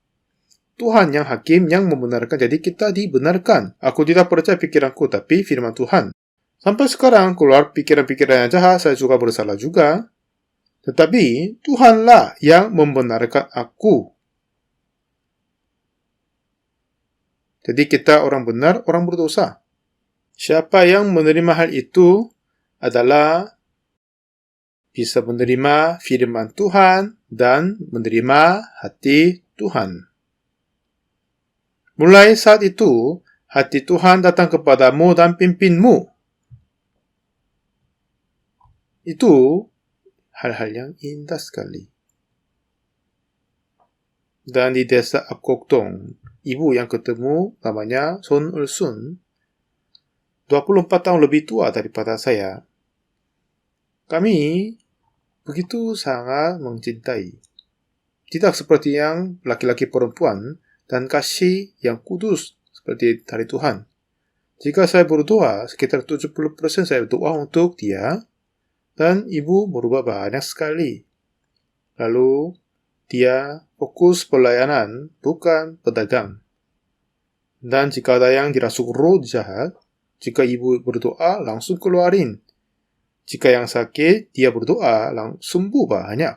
Tuhan yang hakim yang membenarkan, jadi kita dibenarkan. Aku tidak percaya pikiranku, tapi firman Tuhan. Sampai sekarang keluar pikiran-pikiran yang jahat, saya juga bersalah juga. Tetapi Tuhanlah yang membenarkan aku. Jadi kita orang benar, orang berdosa. Siapa yang menerima hal itu adalah bisa menerima firman Tuhan dan menerima hati Tuhan. Mulai saat itu, hati Tuhan datang kepadamu dan pimpinmu. Itu hal-hal yang indah sekali. Dan di desa Apkoktong, ibu yang ketemu namanya Son Ulsun, 24 tahun lebih tua daripada saya. Kami begitu sangat mencintai. Tidak seperti yang laki-laki perempuan dan kasih yang kudus seperti dari Tuhan. Jika saya berdoa, sekitar 70% saya berdoa untuk dia, dan ibu berubah banyak sekali. Lalu, dia fokus pelayanan, bukan pedagang. Dan jika ada yang dirasuk roh jahat, jika ibu berdoa, langsung keluarin. Jika yang sakit, dia berdoa, langsung sembuh banyak.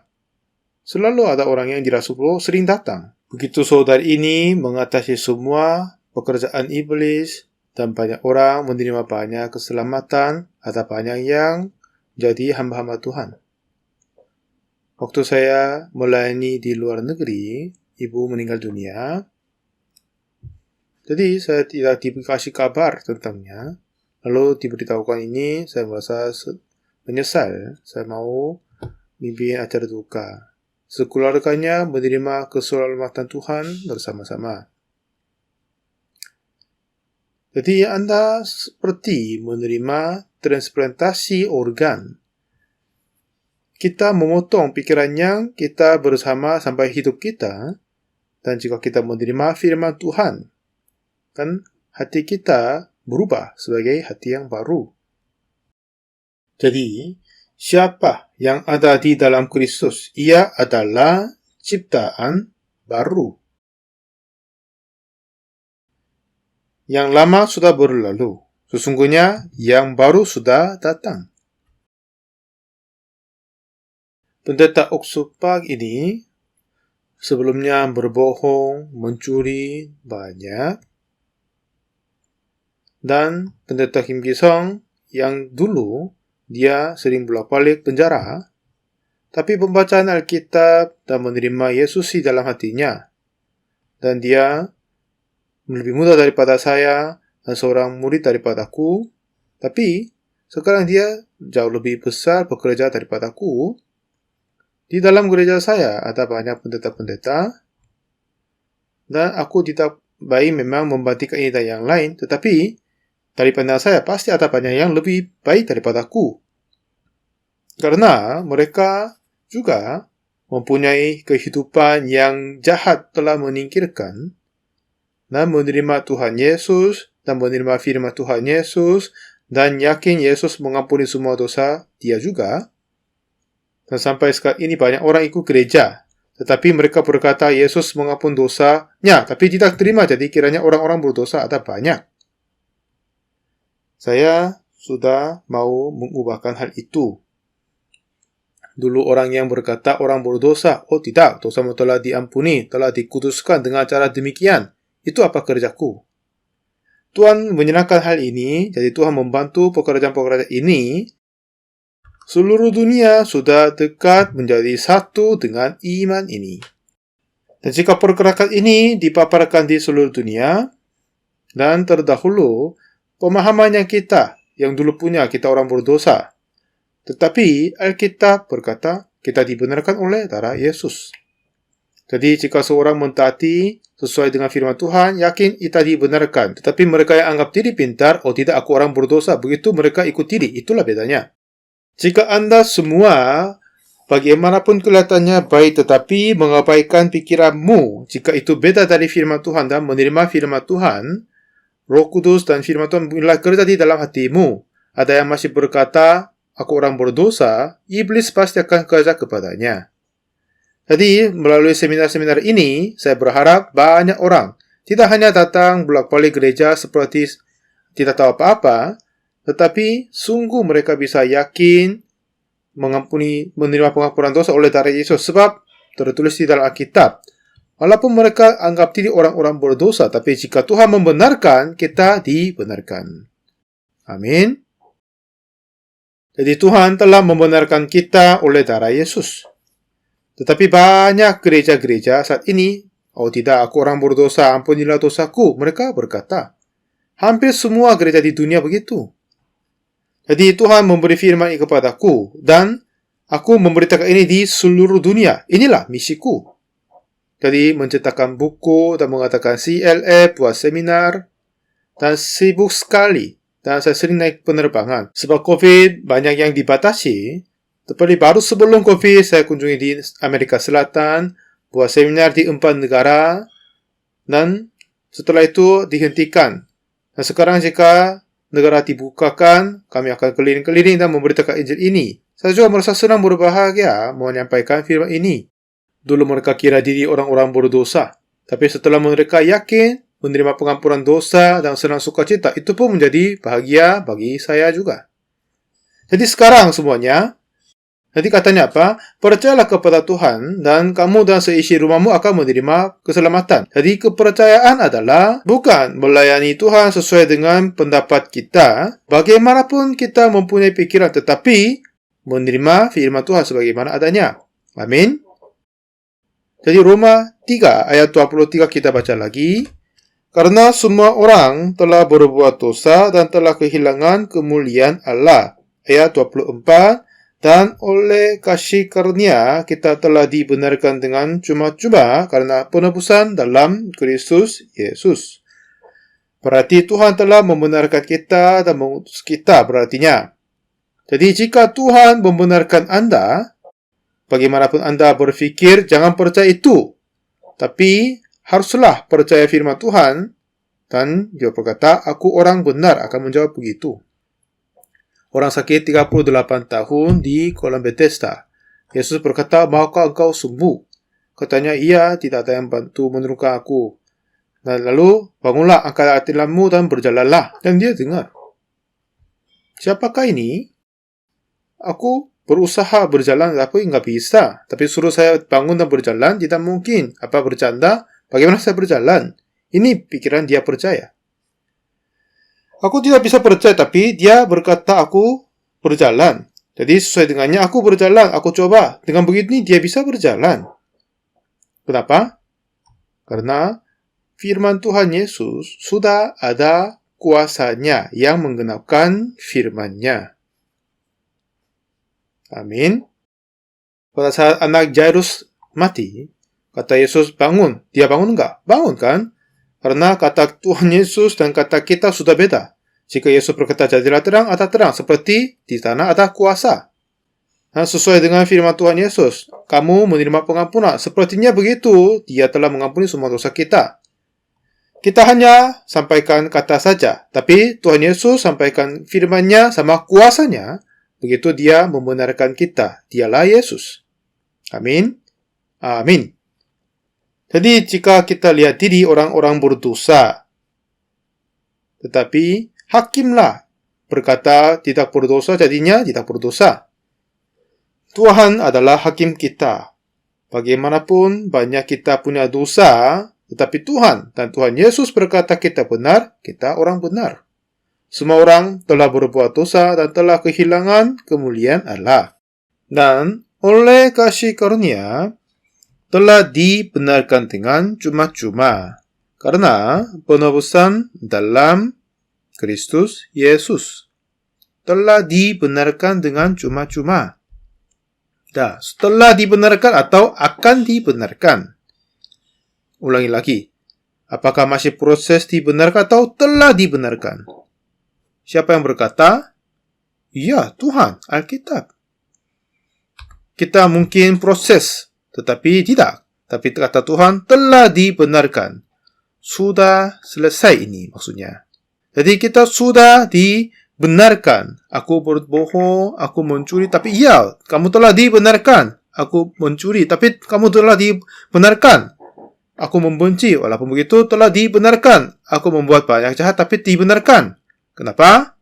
Selalu ada orang yang dirasuk roh sering datang. Begitu saudari ini mengatasi semua pekerjaan iblis, dan banyak orang menerima banyak keselamatan, ada banyak yang jadi hamba-hamba Tuhan. Waktu saya melayani di luar negeri, ibu meninggal dunia. Jadi saya tidak dikasih kabar tentangnya. Lalu diberitahukan ini, saya merasa menyesal. Saya mau mimpin acara duka. Sekeluarganya menerima keselamatan Tuhan bersama-sama. Jadi Anda seperti menerima transplantasi organ. Kita memotong pikirannya, kita bersama sampai hidup kita. Dan jika kita menerima firman Tuhan, kan hati kita berubah sebagai hati yang baru. Jadi, siapa yang ada di dalam Kristus? Ia adalah ciptaan baru. Yang lama sudah berlalu. Sesungguhnya, yang baru sudah datang. Pendeta Oxford ini sebelumnya berbohong, mencuri banyak. Dan pendeta Kim Ki-sung yang dulu dia sering bolak-balik penjara, tapi pembacaan Alkitab dan menerima Yesus di dalam hatinya. Dan dia lebih muda daripada saya dan seorang murid daripadaku, tapi sekarang dia jauh lebih besar bekerja daripadaku. Di dalam gereja saya ada banyak pendeta-pendeta, dan aku tidak baik memang membandingkan ini dan yang lain, tetapi dari pandang saya pasti ada banyak yang lebih baik daripadaku. Karena mereka juga mempunyai kehidupan yang jahat telah menyingkirkan dan menerima Tuhan Yesus dan menerima firman Tuhan Yesus dan yakin Yesus mengampuni semua dosa dia juga. Dan sampai sekarang ini banyak orang ikut gereja, tetapi mereka berkata Yesus mengampuni dosanya, tapi tidak terima, jadi kiranya orang-orang berdosa ada banyak. Saya sudah mau mengubahkan hal itu. Dulu orang yang berkata orang berdosa, oh tidak, dosamu telah diampuni, telah dikuduskan dengan cara demikian. Itu apa kerjaku? Tuhan menyenangkan hal ini, jadi Tuhan membantu pekerjaan-pekerjaan ini. Seluruh dunia sudah dekat menjadi satu dengan iman ini. Dan jika pergerakan ini dipaparkan di seluruh dunia, dan terdahulu pemahaman yang dulu punya kita orang berdosa. Tetapi Alkitab berkata kita dibenarkan oleh darah Yesus. Jadi jika seorang mentaati sesuai dengan firman Tuhan, yakin kita dibenarkan. Tetapi mereka yang anggap diri pintar, oh tidak, aku orang berdosa, begitu mereka ikut diri. Itulah bedanya. Jika Anda semua bagaimanapun kelihatannya baik tetapi mengabaikan pikiranmu, jika itu beda dari firman Tuhan dan menerima firman Tuhan, Roh Kudus dan firman Tuhan mulai kerja di dalam hatimu. Ada yang masih berkata, aku orang berdosa, iblis pasti akan kerja kepadanya. Jadi, melalui seminar-seminar ini, saya berharap banyak orang tidak hanya datang bolak-balik gereja seperti tidak tahu apa-apa, tetapi sungguh mereka bisa yakin menerima pengampunan dosa oleh darah Yesus, sebab tertulis di dalam Alkitab. Walaupun mereka anggap diri orang-orang berdosa, tapi jika Tuhan membenarkan, kita dibenarkan. Amin. Jadi Tuhan telah membenarkan kita oleh darah Yesus. Tetapi banyak gereja-gereja saat ini, oh tidak, aku orang berdosa, ampunilah dosaku. Mereka berkata, hampir semua gereja di dunia begitu. Jadi Tuhan memberi firman ini kepadaku, dan aku memberitakan ini di seluruh dunia. Inilah misiku. Jadi mencetakkan buku dan mengatakan CLF, buat seminar, dan sibuk sekali. Dan saya sering naik penerbangan. Sebab COVID banyak yang dibatasi. Seperti baru sebelum COVID, saya kunjungi di Amerika Selatan, buat seminar di 4 negara, dan setelah itu dihentikan. Dan sekarang jika negara dibukakan, kami akan keliling-keliling dan memberitakan Injil ini. Saya juga merasa senang berbahagia menyampaikan firman ini. Dulu mereka kira diri orang-orang berdosa, tapi setelah mereka yakin, menerima pengampunan dosa dan senang sukacita, itu pun menjadi bahagia bagi saya juga. Jadi sekarang semuanya, jadi katanya apa? Percayalah kepada Tuhan dan kamu dan seisi rumahmu akan menerima keselamatan. Jadi kepercayaan adalah bukan melayani Tuhan sesuai dengan pendapat kita. Bagaimanapun kita mempunyai pikiran, tetapi menerima firman Tuhan sebagaimana adanya. Amin. Jadi Roma 3 ayat 23 kita baca lagi. Karena semua orang telah berbuat dosa dan telah kehilangan kemuliaan Allah. Ayat 24. Dan oleh kasih karunia kita telah dibenarkan dengan cuma-cuma karena penebusan dalam Kristus Yesus. Berarti Tuhan telah membenarkan kita dan mengutus kita berartinya. Jadi jika Tuhan membenarkan Anda, bagaimanapun Anda berfikir, jangan percaya itu. Tapi haruslah percaya firman Tuhan. Dan dia berkata, aku orang benar akan menjawab begitu. Orang sakit 38 tahun di kolam Bethesda. Yesus berkata, maukah engkau sembuh? Katanya, iya, tidak ada yang bantu menurunkan aku. Dan lalu, bangunlah, angkat hati lampu dan berjalanlah. Dan dia dengar. Siapakah ini? Aku berusaha berjalan, tapi nggak bisa. Tapi suruh saya bangun dan berjalan, tidak mungkin. Apa bercanda? Bagaimana saya berjalan? Ini pikiran dia percaya. Aku tidak bisa percaya, tapi dia berkata aku berjalan. Jadi sesuai dengannya aku berjalan, aku coba. Dengan begini dia bisa berjalan. Kenapa? Karena firman Tuhan Yesus sudah ada kuasanya yang menggenapkan firman-Nya. Amin. Pada saat anak Jairus mati, kata Yesus bangun. Dia bangun enggak? Bangun kan? Karena kata Tuhan Yesus dan kata kita sudah beda. Jika Yesus berkata jadilah terang, ada terang. Seperti di sana ada kuasa. Nah, sesuai dengan firman Tuhan Yesus, kamu menerima pengampunan. Sepertinya begitu, dia telah mengampuni semua dosa kita. Kita hanya sampaikan kata saja. Tapi Tuhan Yesus sampaikan firman-Nya sama kuasanya. Begitu dia membenarkan kita. Dialah Yesus. Amin. Amin. Jadi jika kita lihat diri orang-orang berdosa, tetapi hakimlah berkata tidak berdosa, jadinya tidak berdosa. Tuhan adalah hakim kita. Bagaimanapun banyak kita punya dosa, tetapi Tuhan dan Tuhan Yesus berkata kita benar, kita orang benar. Semua orang telah berbuat dosa dan telah kehilangan kemuliaan Allah. Dan oleh kasih karunia, telah dibenarkan dengan cuma-cuma karena penebusan dalam Kristus Yesus. Telah dibenarkan dengan cuma-cuma. Setelah dibenarkan atau akan dibenarkan. Ulangi lagi. Apakah masih proses dibenarkan atau telah dibenarkan? Siapa yang berkata? Ya, Tuhan, Alkitab. Kita mungkin proses, tetapi tidak. Tapi kata Tuhan telah dibenarkan. Sudah selesai ini maksudnya. Jadi kita sudah dibenarkan. Aku berbohong, aku mencuri, tapi ya, kamu telah dibenarkan. Aku mencuri, tapi kamu telah dibenarkan. Aku membenci, walaupun begitu telah dibenarkan. Aku membuat banyak jahat, tapi dibenarkan. Kenapa?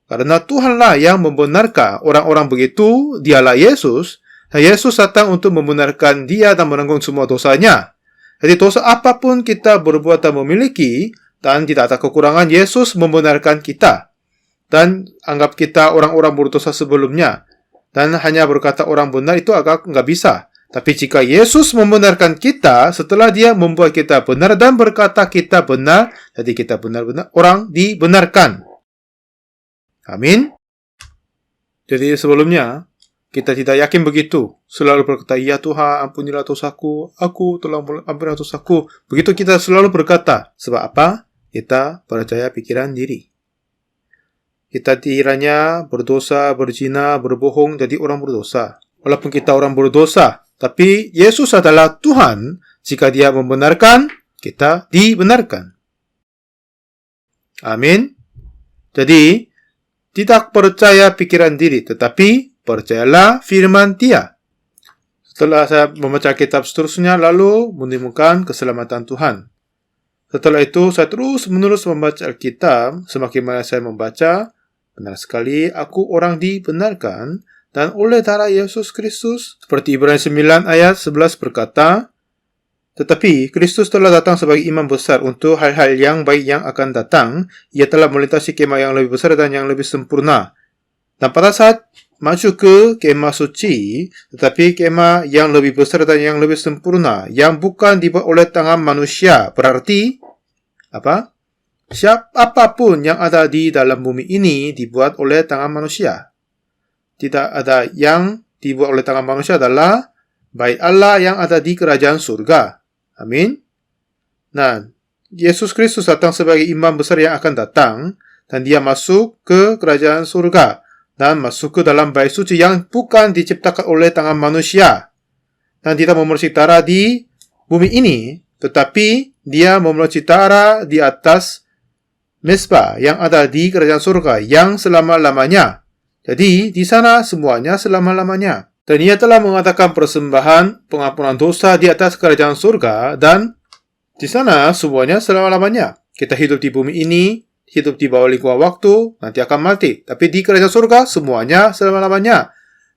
Karena Tuhanlah yang membenarkan orang-orang begitu, dialah Yesus. Dan Yesus datang untuk membenarkan dia dan menanggung semua dosanya. Jadi dosa apapun kita berbuat dan memiliki, dan tidak ada kekurangan, Yesus membenarkan kita. Dan anggap kita orang-orang berdosa sebelumnya. Dan hanya berkata orang benar itu agak nggak bisa. Tapi jika Yesus membenarkan kita, setelah dia membuat kita benar dan berkata kita benar, jadi kita benar-benar orang dibenarkan. Amin. Jadi sebelumnya, kita tidak yakin begitu. Selalu berkata, ya Tuhan, ampunilah dosaku. Aku telah ampunilah dosaku. Begitu kita selalu berkata. Sebab apa? Kita percaya pikiran diri. Kita kiranya berdosa, berzina, berbohong, jadi orang berdosa. Walaupun kita orang berdosa, tapi Yesus adalah Tuhan. Jika dia membenarkan, kita dibenarkan. Amin. Jadi, tidak percaya pikiran diri, tetapi percayalah firman dia. Setelah saya membaca kitab seterusnya, lalu menemukan keselamatan Tuhan. Setelah itu, saya terus-menerus membaca Alkitab. Semakin banyak saya membaca, benar sekali aku orang dibenarkan, dan oleh darah Yesus Kristus, seperti Ibrani 9 ayat 11 berkata, tetapi Kristus telah datang sebagai imam besar untuk hal-hal yang baik yang akan datang. Ia telah melintasi kemah yang lebih besar dan yang lebih sempurna. Dan pada saat masuk ke kemah suci, tetapi kemah yang lebih besar dan yang lebih sempurna, yang bukan dibuat oleh tangan manusia. Berarti, apa? Apapun yang ada di dalam bumi ini dibuat oleh tangan manusia. Tidak ada yang dibuat oleh tangan manusia adalah baik Allah yang ada di kerajaan surga. Amin. Nah, Yesus Kristus datang sebagai imam besar yang akan datang, dan dia masuk ke kerajaan surga dan masuk ke dalam bait suci yang bukan diciptakan oleh tangan manusia. Dan tidak memercik darah di bumi ini, tetapi dia memercik darah di atas mesbah yang ada di kerajaan surga yang selama-lamanya. Jadi, di sana semuanya selama-lamanya. Dan ia telah mengatakan persembahan pengampunan dosa di atas kerajaan surga, dan di sana semuanya selama-lamanya. Kita hidup di bumi ini, hidup di bawah lingkungan waktu, nanti akan mati. Tapi di kerajaan surga, semuanya selama-lamanya.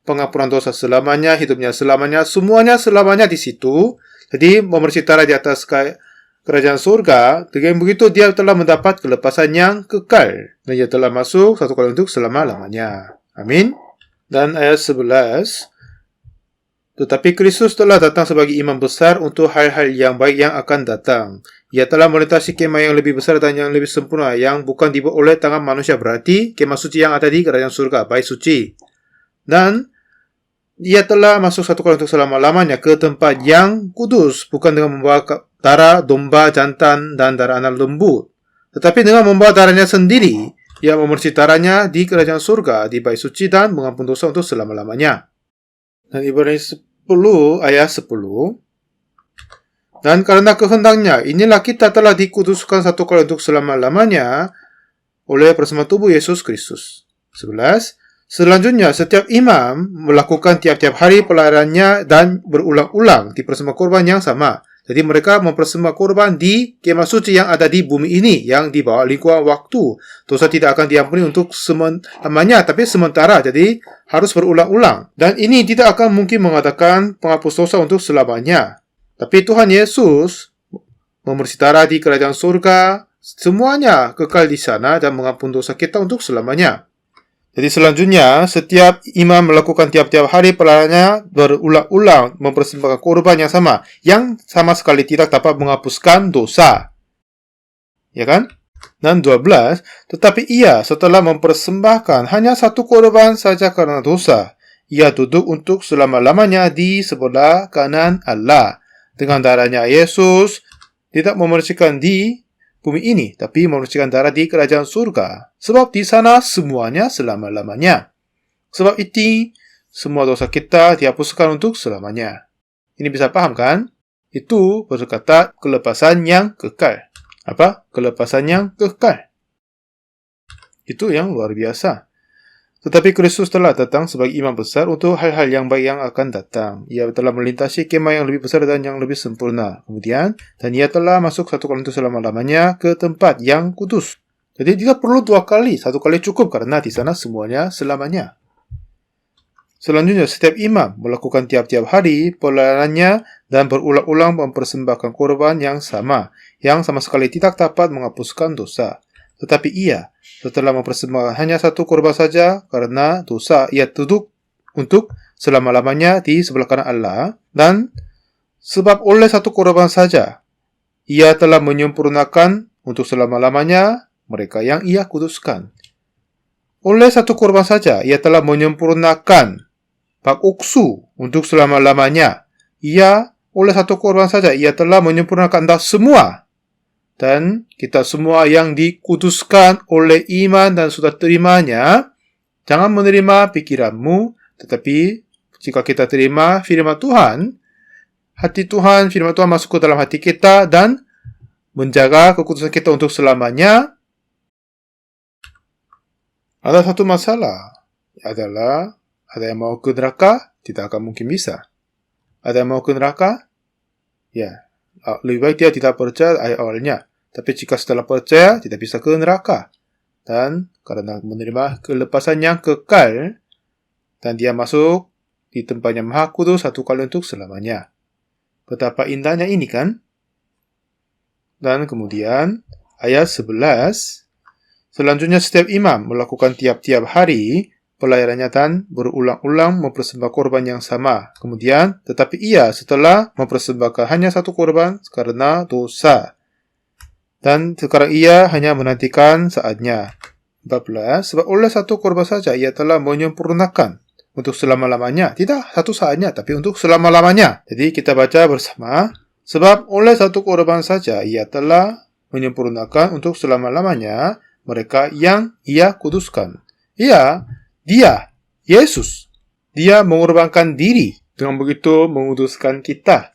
Pengampunan dosa selamanya, hidupnya selamanya, semuanya selamanya di situ. Jadi, memercitara di atas kerajaan surga, dengan begitu dia telah mendapat kelepasan yang kekal. Dan ia telah masuk satu kali untuk selama-lamanya. Amin. Dan ayat 11, tetapi Kristus telah datang sebagai imam besar untuk hal-hal yang baik yang akan datang. Ia telah melintasi kemah yang lebih besar dan yang lebih sempurna, yang bukan dibuat oleh tangan manusia. Berarti kemah suci yang ada di kerajaan surga, bait suci. Dan ia telah masuk satu kali untuk selama-lamanya ke tempat yang kudus, bukan dengan membawa darah domba jantan dan darah anak lembu, tetapi dengan membawa darahnya sendiri. Ia memercik darahnya di kerajaan surga, di bait suci, dan mengampun dosa untuk selama-lamanya. Dan Ibrani 10 ayat 10. Dan karena kehendaknya, inilah kita telah dikuduskan satu kali untuk selama-lamanya oleh persembahan tubuh Yesus Kristus. 11. Selanjutnya, setiap imam melakukan tiap-tiap hari pelayarannya dan berulang-ulang di persembah korban yang sama. Jadi mereka mempersembah korban di kemah suci yang ada di bumi ini, yang di bawah lingkungan waktu. Dosa tidak akan diampuni untuk selamanya, tapi sementara. Jadi harus berulang-ulang. Dan ini tidak akan mungkin mengadakan penghapus dosa untuk selamanya. Tapi Tuhan Yesus memercitara di kerajaan surga, semuanya kekal di sana dan mengampun dosa kita untuk selamanya. Jadi selanjutnya, setiap imam melakukan tiap-tiap hari pelayanannya berulang-ulang mempersembahkan korban yang sama sekali tidak dapat menghapuskan dosa. Ya kan? Dan 12, tetapi ia setelah mempersembahkan hanya satu korban saja karena dosa, ia duduk untuk selama-lamanya di sebelah kanan Allah. Dengan darahnya Yesus tidak memercikan di bumi ini, tapi memercikan darah di kerajaan surga. Sebab di sana semuanya selama-lamanya. Sebab itu, semua dosa kita dihapuskan untuk selamanya. Ini bisa paham kan? Itu berkata kelepasan yang kekal. Apa? Kelepasan yang kekal. Itu yang luar biasa. Tetapi Kristus telah datang sebagai imam besar untuk hal-hal yang baik yang akan datang. Ia telah melintasi kemah yang lebih besar dan yang lebih sempurna. Kemudian, dan ia telah masuk satu kali untuk selama-lamanya ke tempat yang kudus. Jadi tidak perlu dua kali, satu kali cukup karena di sana semuanya selamanya. Selanjutnya, setiap imam melakukan tiap-tiap hari pelayanannya dan berulang-ulang mempersembahkan korban yang sama sekali tidak dapat menghapuskan dosa. Tetapi ia, setelah mempersembahkan hanya satu korban saja karena dosa, ia duduk untuk selama-lamanya di sebelah kanan Allah. Dan sebab oleh satu korban saja, ia telah menyempurnakan untuk selama-lamanya mereka yang ia kuduskan. Oleh satu korban saja, ia telah menyempurnakan bak uksu untuk selama-lamanya. Ia, oleh satu korban saja, ia telah menyempurnakan anda semua. Dan kita semua yang dikuduskan oleh iman dan sudah terimanya, jangan menerima pikiranmu, tetapi jika kita terima firman Tuhan, hati Tuhan, firman Tuhan masuk ke dalam hati kita dan menjaga kekudusan kita untuk selamanya. Ada satu masalah, adalah ada yang mau ke neraka, tidak akan mungkin bisa. Ada yang mau ke neraka? Ya, lebih baik dia tidak percaya ayat awalnya. Tapi jika setelah percaya, tidak bisa ke neraka. Dan karena menerima kelepasan yang kekal, dan dia masuk di tempat yang maha kudus satu kali untuk selamanya. Betapa indahnya ini kan? Dan kemudian, ayat 11, selanjutnya setiap imam melakukan tiap-tiap hari pelayanannya dan berulang-ulang mempersembahkan korban yang sama. Kemudian, tetapi ia setelah mempersembahkan hanya satu korban karena dosa. Dan sekarang ia hanya menantikan saatnya. 14. Sebab oleh satu korban saja ia telah menyempurnakan untuk selama-lamanya. Tidak satu saatnya, tapi untuk selama-lamanya. Jadi kita baca bersama. Sebab oleh satu korban saja ia telah menyempurnakan untuk selama-lamanya mereka yang ia kuduskan. Dia, Yesus. Dia mengorbankan diri. Dengan begitu menguduskan kita.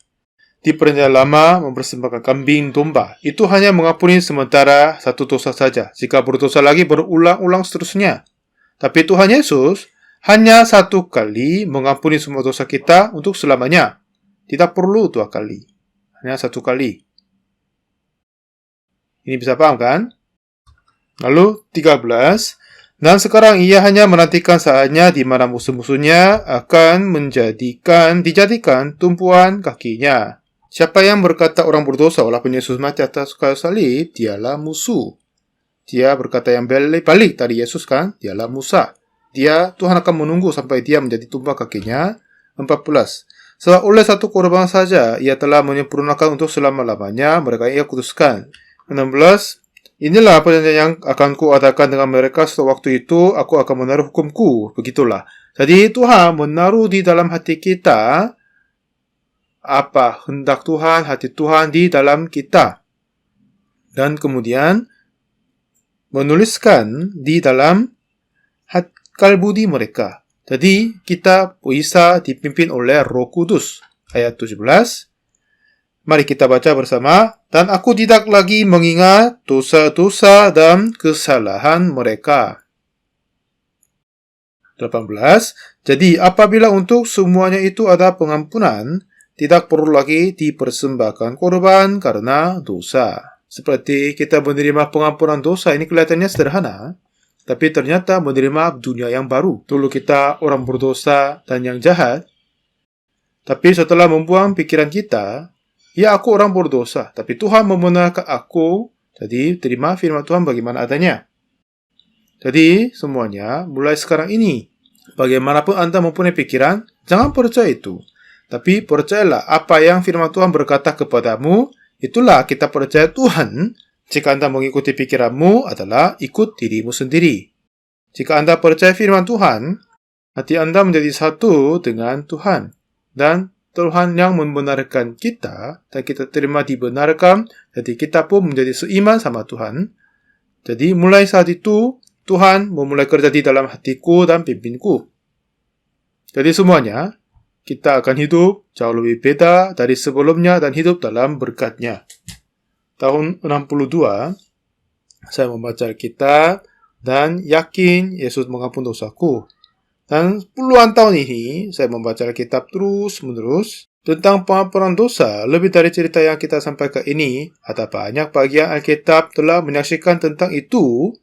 Di perjanjian lama mempersembahkan kambing domba. Itu hanya mengampuni sementara satu dosa saja. Jika berdosa lagi berulang-ulang seterusnya. Tapi Tuhan Yesus hanya satu kali mengampuni semua dosa kita untuk selamanya. Tidak perlu dua kali. Hanya satu kali. Ini bisa paham kan? Lalu 13. Dan sekarang ia hanya menantikan saatnya di mana musuh-musuhnya akan dijadikan tumpuan kakinya. Siapa yang berkata orang berdosa walaupun Yesus mati atas kayu salib, dialah musuh. Dia berkata yang balik dari Yesus kan, dialah Musa. Tuhan akan menunggu sampai dia menjadi tumpuan kakinya. 14. Sebab oleh satu korban saja, ia telah menyempurnakan untuk selama-lamanya mereka yang ia kuduskan. 16. Inilah perjanjian yang akan kuadakan dengan mereka setelah waktu itu, aku akan menaruh hukumku. Begitulah. Jadi Tuhan menaruh di dalam hati kita apa hendak Tuhan, hati Tuhan di dalam kita. Dan kemudian menuliskan di dalam kalbudi mereka. Jadi kita bisa dipimpin oleh Roh Kudus. Ayat 17. Mari kita baca bersama. Dan aku tidak lagi mengingat dosa-dosa dan kesalahan mereka. 18. Jadi apabila untuk semuanya itu ada pengampunan, tidak perlu lagi dipersembahkan korban karena dosa. Seperti kita menerima pengampunan dosa, ini kelihatannya sederhana. Tapi ternyata menerima dunia yang baru. Dulu kita orang berdosa dan yang jahat. Tapi setelah membuang pikiran kita, ya aku orang berdosa, tapi Tuhan membenarkan aku. Jadi terima firman Tuhan bagaimana adanya. Jadi, semuanya mulai sekarang ini. Bagaimanapun Anda mempunyai pikiran, jangan percaya itu. Tapi percayalah apa yang firman Tuhan berkata kepadamu, itulah kita percaya Tuhan. Jika Anda mengikuti pikiranmu adalah ikut dirimu sendiri. Jika Anda percaya firman Tuhan, hati Anda menjadi satu dengan Tuhan. Dan Tuhan yang membenarkan kita, dan kita terima dibenarkan, jadi kita pun menjadi seiman sama Tuhan. Jadi mulai saat itu, Tuhan memulai kerja di dalam hatiku dan pimpinku. Jadi semuanya, kita akan hidup jauh lebih beda dari sebelumnya dan hidup dalam berkat-Nya. Tahun 62, saya membaca Alkitab dan yakin Yesus mengampuni dosaku. Dan puluhan tahun ini, saya membaca Alkitab terus-menerus tentang pengampunan dosa. Lebih dari cerita yang kita sampaikan ini, ada banyak bagian Alkitab telah menyaksikan tentang itu.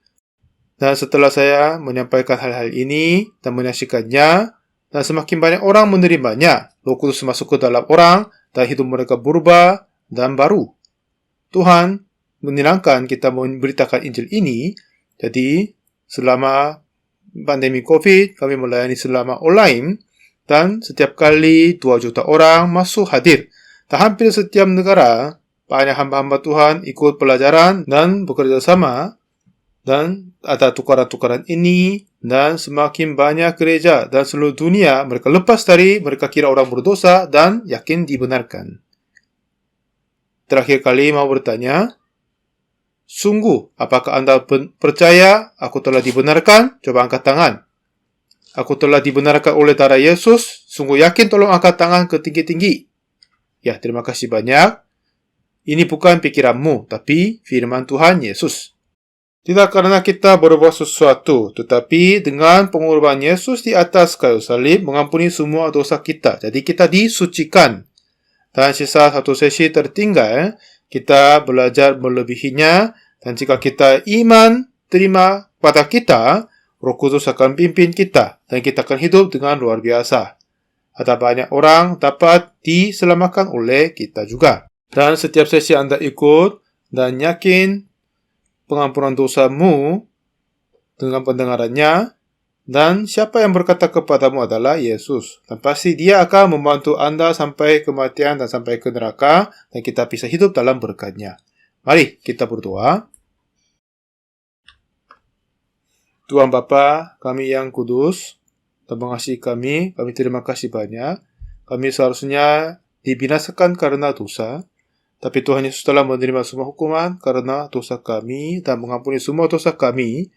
Dan setelah saya menyampaikan hal-hal ini dan menyaksikannya, dan semakin banyak orang menerimanya, Roh Kudus masuk ke dalam orang, dan hidup mereka berubah dan baru. Tuhan menyenangkan kita memberitakan Injil ini. Jadi, selama pandemi COVID, kami melayani selama online, dan setiap kali 2 juta orang masuk hadir. Dan hampir setiap negara, banyak hamba-hamba Tuhan ikut pelajaran dan bekerja sama. Dan ada tukaran-tukaran ini, dan semakin banyak gereja dan seluruh dunia mereka lepas dari mereka kira orang berdosa dan yakin dibenarkan. Terakhir kali mau bertanya, sungguh apakah Anda percaya aku telah dibenarkan? Coba angkat tangan. Aku telah dibenarkan oleh darah Yesus. Sungguh yakin, tolong angkat tangan ke tinggi-tinggi. Ya, terima kasih banyak. Ini bukan pikiranmu, tapi firman Tuhan Yesus. Tidak karena kita berbuat sesuatu, tetapi dengan pengorbanan Yesus di atas kayu salib mengampuni semua dosa kita. Jadi kita disucikan. Dan sisa satu sesi tertinggal, kita belajar melebihinya. Dan jika kita iman, terima pada kita, Roh Kudus akan pimpin kita. Dan kita akan hidup dengan luar biasa. Ada banyak orang dapat diselamatkan oleh kita juga. Dan setiap sesi Anda ikut dan yakin pengampunan dosamu dengan pendengarannya, dan siapa yang berkata kepadamu adalah Yesus. Dan pasti dia akan membantu Anda sampai kematian dan sampai ke neraka, dan kita bisa hidup dalam berkat-Nya. Mari kita berdoa. Tuhan Bapa, kami yang kudus dan mengasihi kami terima kasih banyak. Kami seharusnya dibinasakan karena dosa, tapi Tuhan Yesus telah menerima semua hukuman karena dosa kami dan mengampuni semua dosa kami.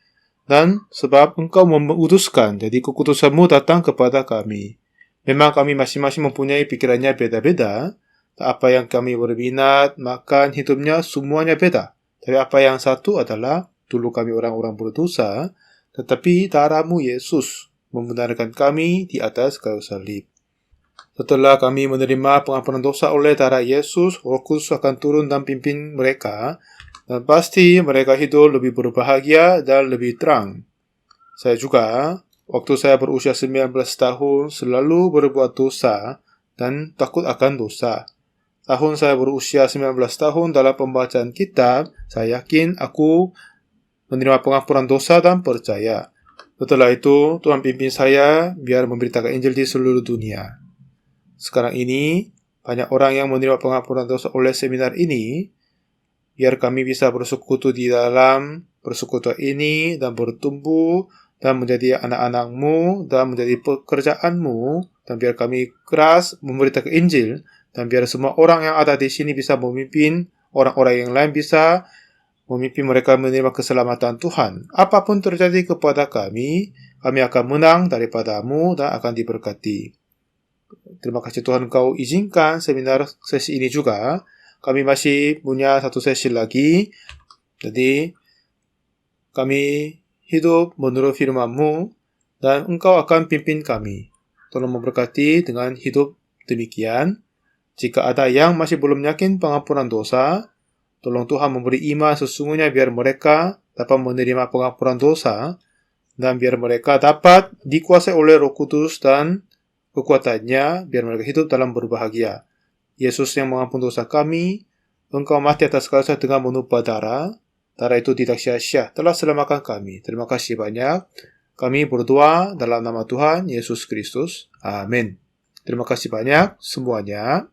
Dan sebab Engkau mengutuskan, jadi kekudusan-Mu datang kepada kami. Memang kami masing-masing mempunyai pikirannya beda-beda. Apa yang kami berminat, makan, hidupnya, semuanya beda. Tapi apa yang satu adalah, dulu kami orang-orang berdosa, tetapi darah-Mu Yesus membenarkan kami di atas kayu salib. Setelah kami menerima pengampunan dosa oleh darah Yesus, Roh Kudus akan turun dan pimpin mereka, dan pasti mereka hidup lebih berbahagia dan lebih terang. Saya juga, waktu saya berusia 19 tahun, selalu berbuat dosa dan takut akan dosa. Tahun saya berusia 19 tahun dalam pembacaan kitab, saya yakin aku menerima pengampunan dosa dan percaya. Setelah itu, Tuhan pimpin saya biar memberitakan Injil di seluruh dunia. Sekarang ini, banyak orang yang menerima pengampunan dosa oleh seminar ini, biar kami bisa bersekutu di dalam persekutuan ini dan bertumbuh dan menjadi anak-anak-Mu dan menjadi pekerjaan-Mu, dan biar kami keras memberitakan Injil, dan biar semua orang yang ada di sini bisa memimpin orang-orang yang lain, bisa memimpin mereka menerima keselamatan Tuhan. Apapun terjadi kepada kami akan menang daripada-Mu dan akan diberkati. Terima kasih Tuhan, Kau izinkan seminar sesi ini juga. Kami masih punya satu sesi lagi. Jadi, kami hidup menurut firman-Mu, dan Engkau akan pimpin kami. Tolong memberkati dengan hidup demikian. Jika ada yang masih belum yakin pengampunan dosa, tolong Tuhan memberi iman sesungguhnya biar mereka dapat menerima pengampunan dosa, dan biar mereka dapat dikuasai oleh Roh Kudus dan kekuatannya, biar mereka hidup dalam berbahagia. Yesus yang mengampuni dosa kami, Engkau mati atas kayu salib dengan menumpah darah, darah itu tidak sia-sia, telah selamatkan kami. Terima kasih banyak. Kami berdoa dalam nama Tuhan Yesus Kristus. Amin. Terima kasih banyak semuanya.